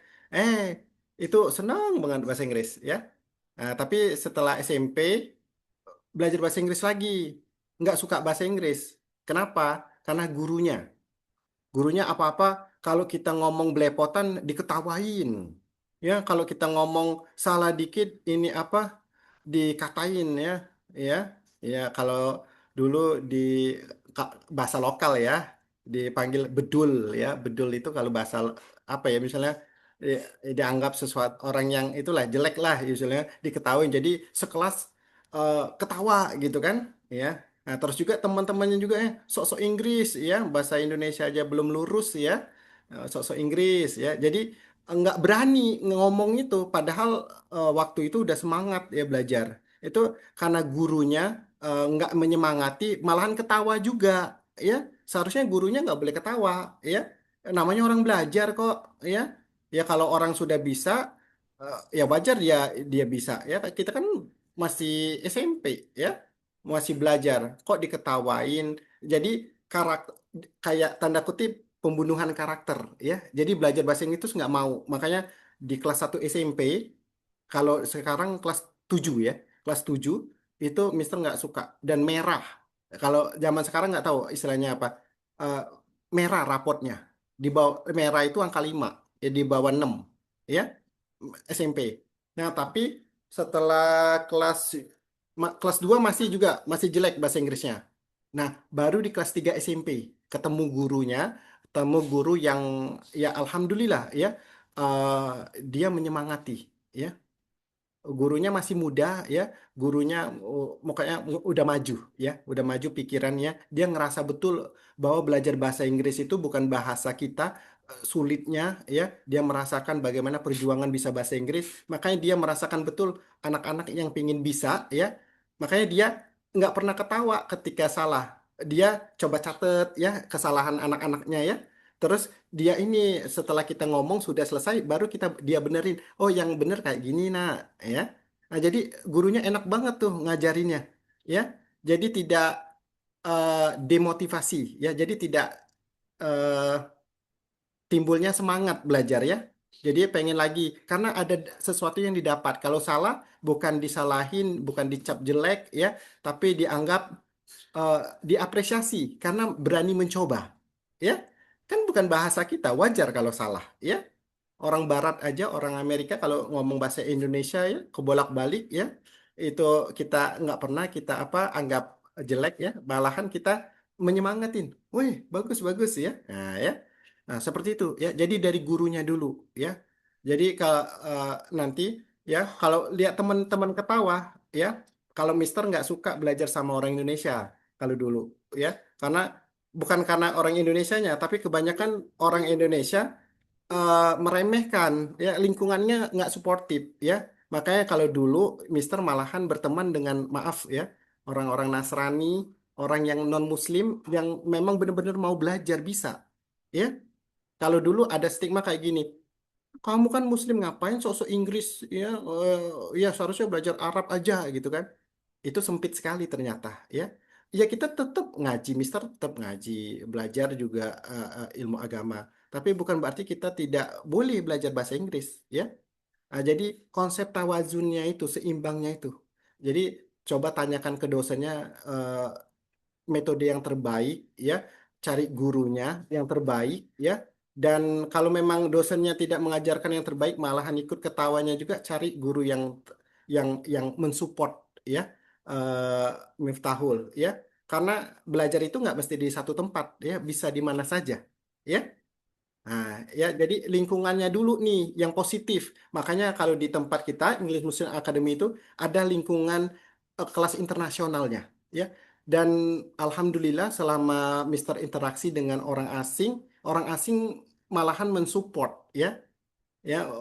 Itu senang banget bahasa Inggris ya. Nah, tapi setelah SMP belajar bahasa Inggris lagi. Nggak suka bahasa Inggris. Kenapa? Karena gurunya. Gurunya apa-apa kalau kita ngomong belepotan diketawain. Ya, kalau kita ngomong salah dikit ini apa dikatain ya. Ya, kalau dulu di bahasa lokal ya dipanggil bedul ya. Bedul itu kalau bahasa apa ya, misalnya dianggap sesuatu orang yang itulah jelek lah misalnya, diketawain jadi sekelas ketawa gitu kan ya. Nah, terus juga teman-temannya juga sok-sok Inggris ya, bahasa Indonesia aja belum lurus ya, sok-sok Inggris ya. Jadi nggak berani ngomong itu, padahal waktu itu udah semangat ya belajar. Itu karena gurunya nggak menyemangati, malahan ketawa juga ya. Seharusnya gurunya nggak boleh ketawa ya. Namanya orang belajar kok ya. Ya kalau orang sudah bisa ya wajar dia dia bisa ya. Kita kan masih SMP ya, masih belajar kok diketawain. Jadi karakter kayak tanda kutip pembunuhan karakter ya. Jadi belajar bahasa Inggris itu nggak mau. Makanya di kelas 1 SMP, kalau sekarang kelas 7 ya, kelas 7 itu Mister nggak suka dan merah. Kalau zaman sekarang nggak tahu istilahnya apa. Eh, Merah rapotnya. Di bawah merah itu angka 5, ya di bawah 6 ya. SMP. Nah, tapi setelah kelas 2 masih juga masih jelek bahasa Inggrisnya. Nah, baru di kelas 3 SMP ketemu gurunya, ketemu guru yang ya alhamdulillah ya dia menyemangati ya. gurunya masih muda ya, gurunya mukanya udah maju ya, udah maju pikirannya. Dia ngerasa betul bahwa belajar bahasa Inggris itu bukan bahasa kita sulitnya ya. Dia merasakan bagaimana perjuangan bisa bahasa Inggris. Makanya dia merasakan betul anak-anak yang pingin bisa ya. Makanya dia nggak pernah ketawa ketika salah. Dia coba catet ya kesalahan anak-anaknya ya. Terus dia ini setelah kita ngomong sudah selesai, baru dia benerin. Oh, yang bener kayak gini, nak, ya. Nah, jadi gurunya enak banget tuh ngajarinnya, ya. Jadi tidak demotivasi, ya. Jadi tidak eh, timbulnya semangat belajar ya. Jadi pengen lagi karena ada sesuatu yang didapat. Kalau salah bukan disalahin, bukan dicap jelek ya, tapi dianggap eh, diapresiasi karena berani mencoba. Ya. Kan bukan bahasa kita, wajar kalau salah, ya. Orang Barat aja, orang Amerika kalau ngomong bahasa Indonesia ya, kebolak-balik ya, itu kita nggak pernah kita anggap jelek ya, malahan kita menyemangatin, wih bagus bagus ya, ya, nah seperti itu ya. Jadi dari gurunya dulu ya. Jadi kalau nanti ya kalau lihat teman-teman ketawa ya, kalau Mister nggak suka belajar sama orang Indonesia kalau dulu ya, karena bukan karena orang Indonesianya, tapi kebanyakan orang Indonesia meremehkan ya, lingkungannya nggak suportif ya. Makanya kalau dulu Mister malahan berteman dengan, maaf ya, orang-orang Nasrani, orang yang non Muslim yang memang benar-benar mau belajar bisa ya. Kalau dulu ada stigma kayak gini, kamu kan Muslim ngapain sosok Inggris ya, ya seharusnya belajar Arab aja gitu kan. Itu sempit sekali ternyata ya. Ya kita tetap ngaji, Mister tetap ngaji, belajar juga ilmu agama. Tapi bukan berarti kita tidak boleh belajar bahasa Inggris ya. Nah, jadi konsep tawazunnya itu, seimbangnya itu. Jadi coba tanyakan ke dosennya metode yang terbaik ya, cari gurunya yang terbaik ya. Dan kalau memang dosennya tidak mengajarkan yang terbaik, malahan ikut ketawanya juga, cari guru yang mensupport ya, eh, Miftahul ya. Karena belajar itu nggak mesti di satu tempat ya, bisa di mana saja ya. Nah, ya jadi lingkungannya dulu nih yang positif. Makanya kalau di tempat kita English Muslim Academy itu ada lingkungan kelas internasionalnya, ya. Dan alhamdulillah selama Mister interaksi dengan orang asing malahan mensupport, ya,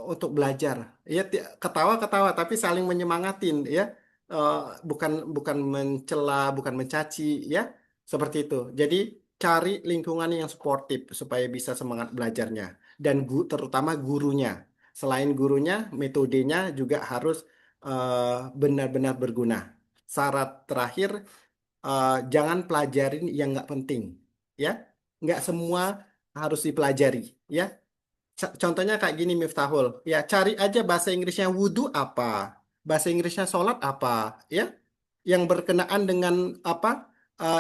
untuk belajar. Ya ketawa-ketawa tapi saling menyemangatin, ya. Eh, bukan bukan mencela, bukan mencaci, ya. Seperti itu. Jadi cari lingkungan yang sportif supaya bisa semangat belajarnya, dan terutama gurunya. Selain gurunya, metodenya juga harus benar-benar berguna. Syarat terakhir, jangan pelajarin yang nggak penting, ya. Nggak semua harus dipelajari, ya. Contohnya kayak gini, Miftahul. Ya, cari aja bahasa Inggrisnya wudhu apa, bahasa Inggrisnya sholat apa, ya, yang berkenaan dengan apa,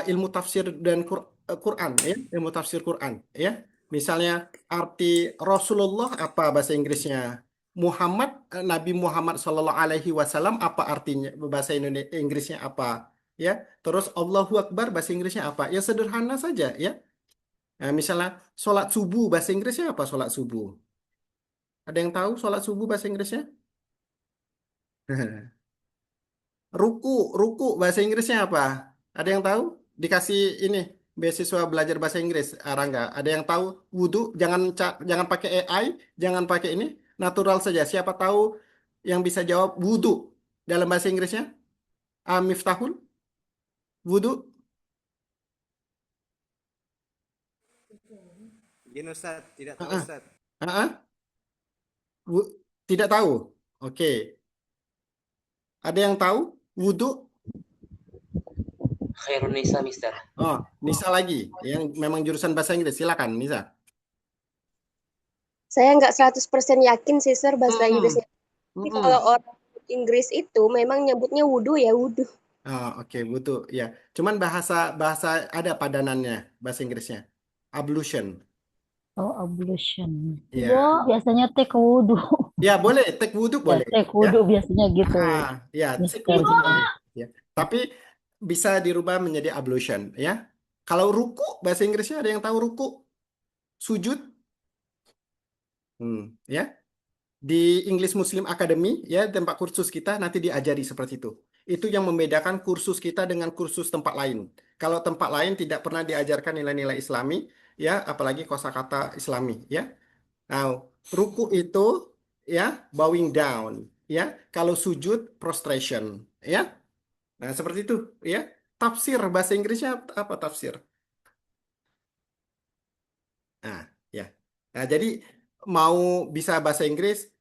ilmu tafsir dan Quran, ya, ilmu tafsir Quran, ya. Misalnya arti Rasulullah apa bahasa Inggrisnya, Muhammad, Nabi Muhammad Shallallahu Alaihi Wasallam apa artinya bahasa Inggrisnya apa, ya. Terus Allahu Akbar bahasa Inggrisnya apa, ya sederhana saja, ya. Nah, misalnya sholat subuh bahasa Inggrisnya apa, sholat subuh? Ada yang tahu sholat subuh bahasa Inggrisnya? Ruku, ruku bahasa Inggrisnya apa? Ada yang tahu? Dikasih ini beasiswa belajar bahasa Inggris, Rangga. Ada yang tahu? Wudhu, jangan pakai AI, jangan pakai ini, natural saja. Siapa tahu yang bisa jawab wudhu dalam bahasa Inggrisnya? Miftahul, wudhu. Gini Ustaz, tidak tahu Ustaz. Tidak tahu. Oke. Ada yang tahu wudhu? Khairun Nisa, Mister. Oh, Nisa lagi yang memang jurusan bahasa Inggris. Silakan, Nisa. Saya nggak 100% yakin sih, Sir, bahasa Inggrisnya. Tapi kalau orang Inggris itu memang nyebutnya wudhu ya wudhu. Oh, oke, wudhu ya. Cuman bahasa ada padanannya bahasa Inggrisnya. Ablution. Oh, ablution. Ya. Biasanya take wudhu. Ya, boleh. Take wudhu boleh. Take wudhu biasanya gitu. Ya, take wudhu boleh. Ya. Tapi bisa dirubah menjadi ablution, ya. Kalau ruku, bahasa Inggrisnya ada yang tahu ruku? Sujud? Ya. Di English Muslim Academy ya, tempat kursus kita nanti diajari seperti itu. Itu yang membedakan kursus kita dengan kursus tempat lain. Kalau tempat lain tidak pernah diajarkan nilai-nilai Islami ya, apalagi kosakata Islami ya. Nah, ruku itu ya bowing down ya. Kalau sujud prostration ya. Nah, seperti itu ya. Tafsir bahasa Inggrisnya apa tafsir? Nah, ya. Nah, jadi mau bisa bahasa Inggris,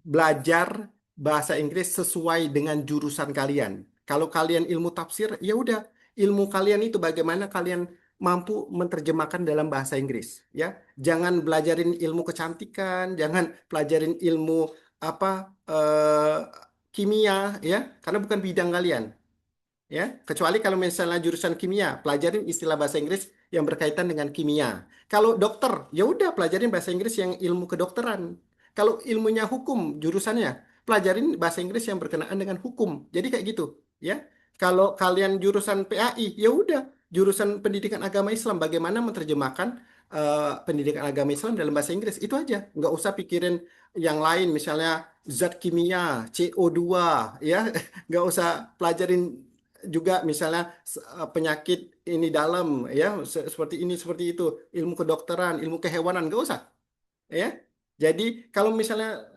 belajar bahasa Inggris sesuai dengan jurusan kalian. Kalau kalian ilmu tafsir, ya udah, ilmu kalian itu bagaimana kalian mampu menerjemahkan dalam bahasa Inggris, ya. Jangan belajarin ilmu kecantikan, jangan pelajarin ilmu apa kimia, ya, karena bukan bidang kalian. Ya, kecuali kalau misalnya jurusan kimia, pelajarin istilah bahasa Inggris yang berkaitan dengan kimia. Kalau dokter, ya udah pelajarin bahasa Inggris yang ilmu kedokteran. Kalau ilmunya hukum jurusannya, pelajarin bahasa Inggris yang berkenaan dengan hukum. Jadi kayak gitu, ya. Kalau kalian jurusan PAI, ya udah jurusan pendidikan agama Islam, bagaimana menerjemahkan pendidikan agama Islam dalam bahasa Inggris. Itu aja, nggak usah pikirin yang lain, misalnya zat kimia, CO2, ya, nggak usah pelajarin juga misalnya penyakit ini dalam ya seperti ini seperti itu, ilmu kedokteran, ilmu kehewanan, nggak usah ya. Jadi kalau misalnya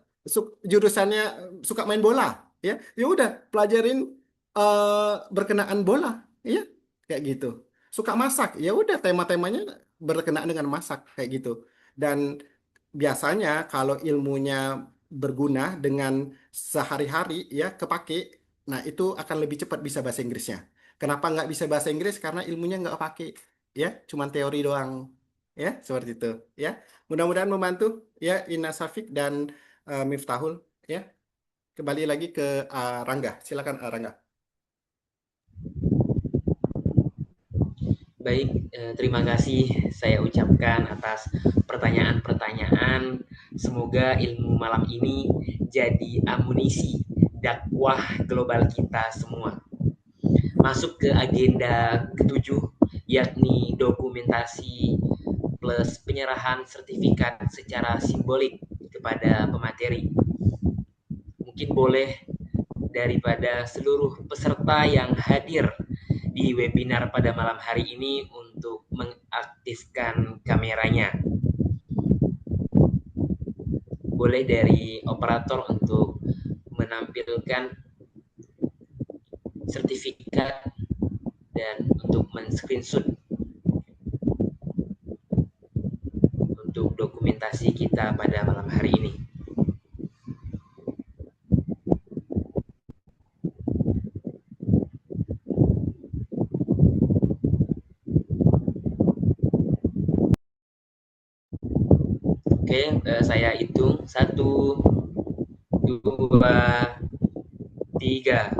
jurusannya suka main bola ya, ya udah pelajarin berkenaan bola ya, kayak gitu. Suka masak, ya udah tema-temanya berkenaan dengan masak kayak gitu. Dan biasanya kalau ilmunya berguna dengan sehari-hari ya kepake, nah itu akan lebih cepat bisa bahasa Inggrisnya. Kenapa nggak bisa bahasa Inggris? Karena ilmunya nggak pakai, ya, cuman teori doang, ya, seperti itu, ya. Mudah-mudahan membantu, ya, Ina Safik dan Miftahul, ya. Kembali lagi ke Rangga, silakan Rangga. Baik, terima kasih saya ucapkan atas pertanyaan-pertanyaan. Semoga ilmu malam ini jadi amunisi dakwah global kita semua. Masuk ke agenda ketujuh, yakni dokumentasi plus penyerahan sertifikat secara simbolik kepada pemateri. Mungkin boleh daripada seluruh peserta yang hadir di webinar pada malam hari ini untuk mengaktifkan kameranya. Boleh dari operator untuk menampilkan sertifikat dan untuk men-screenshot untuk dokumentasi kita pada malam hari ini. Oke, saya hitung 1, 2, 3.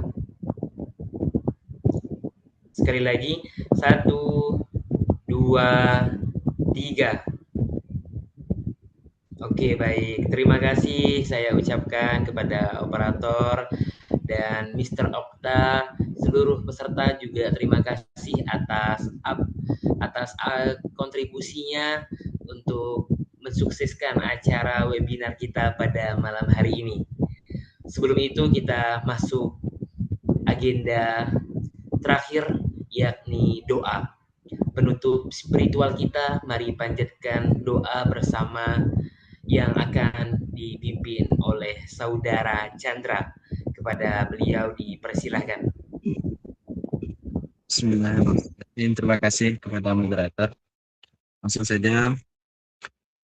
Sekali lagi 1, 2, 3. Oke, baik. Terima kasih saya ucapkan kepada operator dan Mr. Okta, seluruh peserta juga terima kasih atas kontribusinya untuk mensukseskan acara webinar kita pada malam hari ini. Sebelum itu kita masuk agenda terakhir, yakni doa. Penutup spiritual kita, mari panjatkan doa bersama yang akan dipimpin oleh Saudara Chandra. Kepada beliau dipersilahkan. Bismillahirrahmanirrahim. Terima kasih kepada moderator. Langsung saja.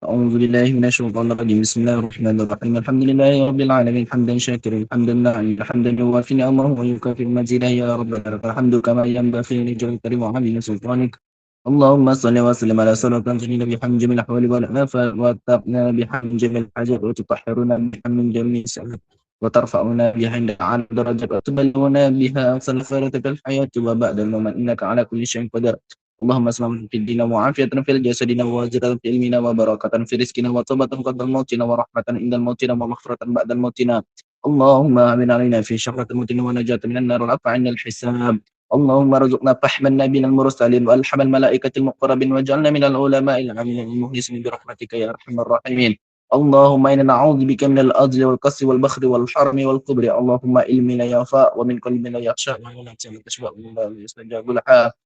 أعوذ بالله من الشيطان الرجيم بسم الله الرحمن الرحيم الحمد لله رب العالمين حمدا شاكرا حمدا نعما حمدا يوافي نعمه ويكافئ مزيده يا ربنا لك الحمد كما ينبغي لجلال الكريم وعظيم سلطانك اللهم صل وسلم على صلاة تنجينا بها من جميع الأحوال والآفات وتقنا بها من جميع الحاجات وتطهرنا بها من جميع السيئات وترفعنا بها عند عن درجات وتبلغنا بها أقصى الخيرات في الحياة وبعد الممات إنك على كل شيء قدير اللهم اسلم في الدين وعافية في الجسد ووزرة في علمنا وبركة في رزقنا وطبة قبل موتنا ورحمة عند موتنا ومغفرة بعد موتنا اللهم آمن علينا في شفرة موتنا ونجاة من النار والعفو عند الحساب اللهم ارزقنا فحم النبيين المرسلين والحم الملائكة المقربين واجعلنا من العلماء العاملين المخلصين برحمتك يا أرحم الراحمين اللهم إنا نعوذ بك من العجز والكسل والبخل والحرم والكبر اللهم علم لا ينفع ومن قلب لا يخشى ومن نفس لا تشبع ومن لا يستجاب لها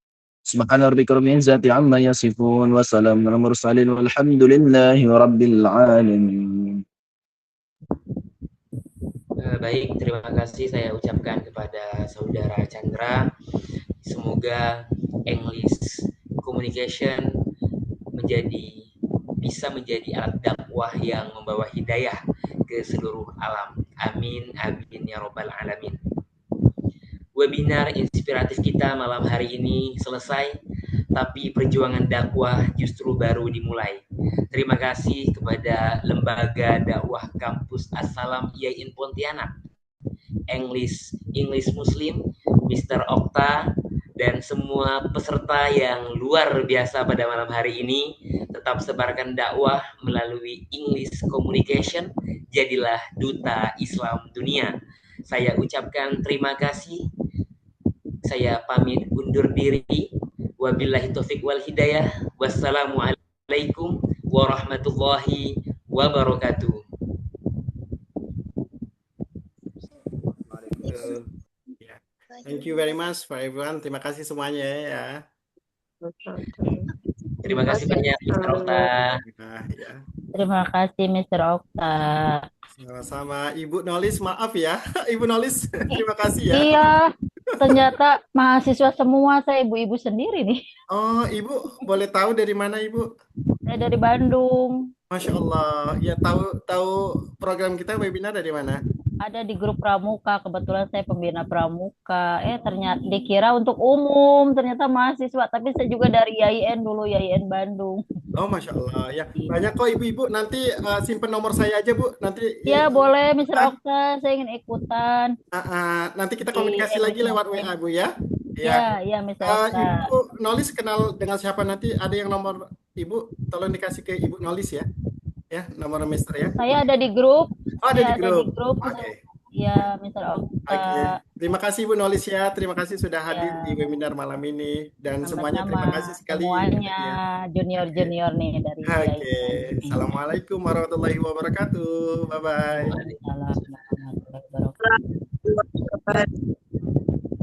سبحان ربك رب العزة عما يصفون وسلام على المرسلين والحمد لله رب العالمين. Baik, terima kasih saya ucapkan kepada Saudara Chandra. Semoga English Communication bisa menjadi alat dakwah yang membawa hidayah ke seluruh alam. Amin, amin ya robbal alamin. Webinar inspiratif kita malam hari ini selesai, tapi perjuangan dakwah justru baru dimulai. Terima kasih kepada Lembaga Dakwah Kampus As-Salam IAIN Pontianak, English Muslim, Mr. Okta, dan semua peserta yang luar biasa pada malam hari ini. Tetap sebarkan dakwah melalui English Communication, jadilah duta Islam dunia. Saya ucapkan terima kasih. Saya pamit undur diri. Wabillahi taufik wal hidayah. Wassalamualaikum warahmatullahi wabarakatuh. Thank you very much for everyone. Terima kasih semuanya ya. Terima kasih banyak Mr. Okta. Terima kasih Mr. Okta. Sama-sama Ibu Nolis, maaf ya. Ibu Nolis, terima kasih ya. Iya, ternyata mahasiswa semua, saya ibu-ibu sendiri nih. Oh, Ibu boleh tahu dari mana Ibu? Saya dari Bandung. Masya Allah. Ya, tahu program kita webinar dari mana? Ada di grup Pramuka, kebetulan saya pembina Pramuka. Ternyata dikira untuk umum, ternyata mahasiswa. Tapi saya juga dari IAIN dulu, IAIN Bandung. Oh, Masya Allah. Ya, banyak kok ibu-ibu. Nanti simpen nomor saya aja, Bu. Nanti. Ya, boleh, Mr. Okta. Saya ingin ikutan. Nanti kita komunikasi lagi lewat WA, Bu ya. Ya, Mr. Okta. Ibu Nolis kenal dengan siapa nanti? Ada yang nomor Ibu? Tolong dikasih ke Ibu Nolis ya. Ya, nomor Mister ya. Saya ada di grup. Oh, ada di grup. Oke. Ya, Mr. Okta. Terima kasih Ibu Nolis ya. Terima kasih sudah hadir di webinar malam ini dan semuanya terima kasih sekali. Semuanya junior-junior nih dari Oke. Assalamualaikum warahmatullahi wabarakatuh. Bye bye. Waalaikumsalam warahmatullahi wabarakatuh.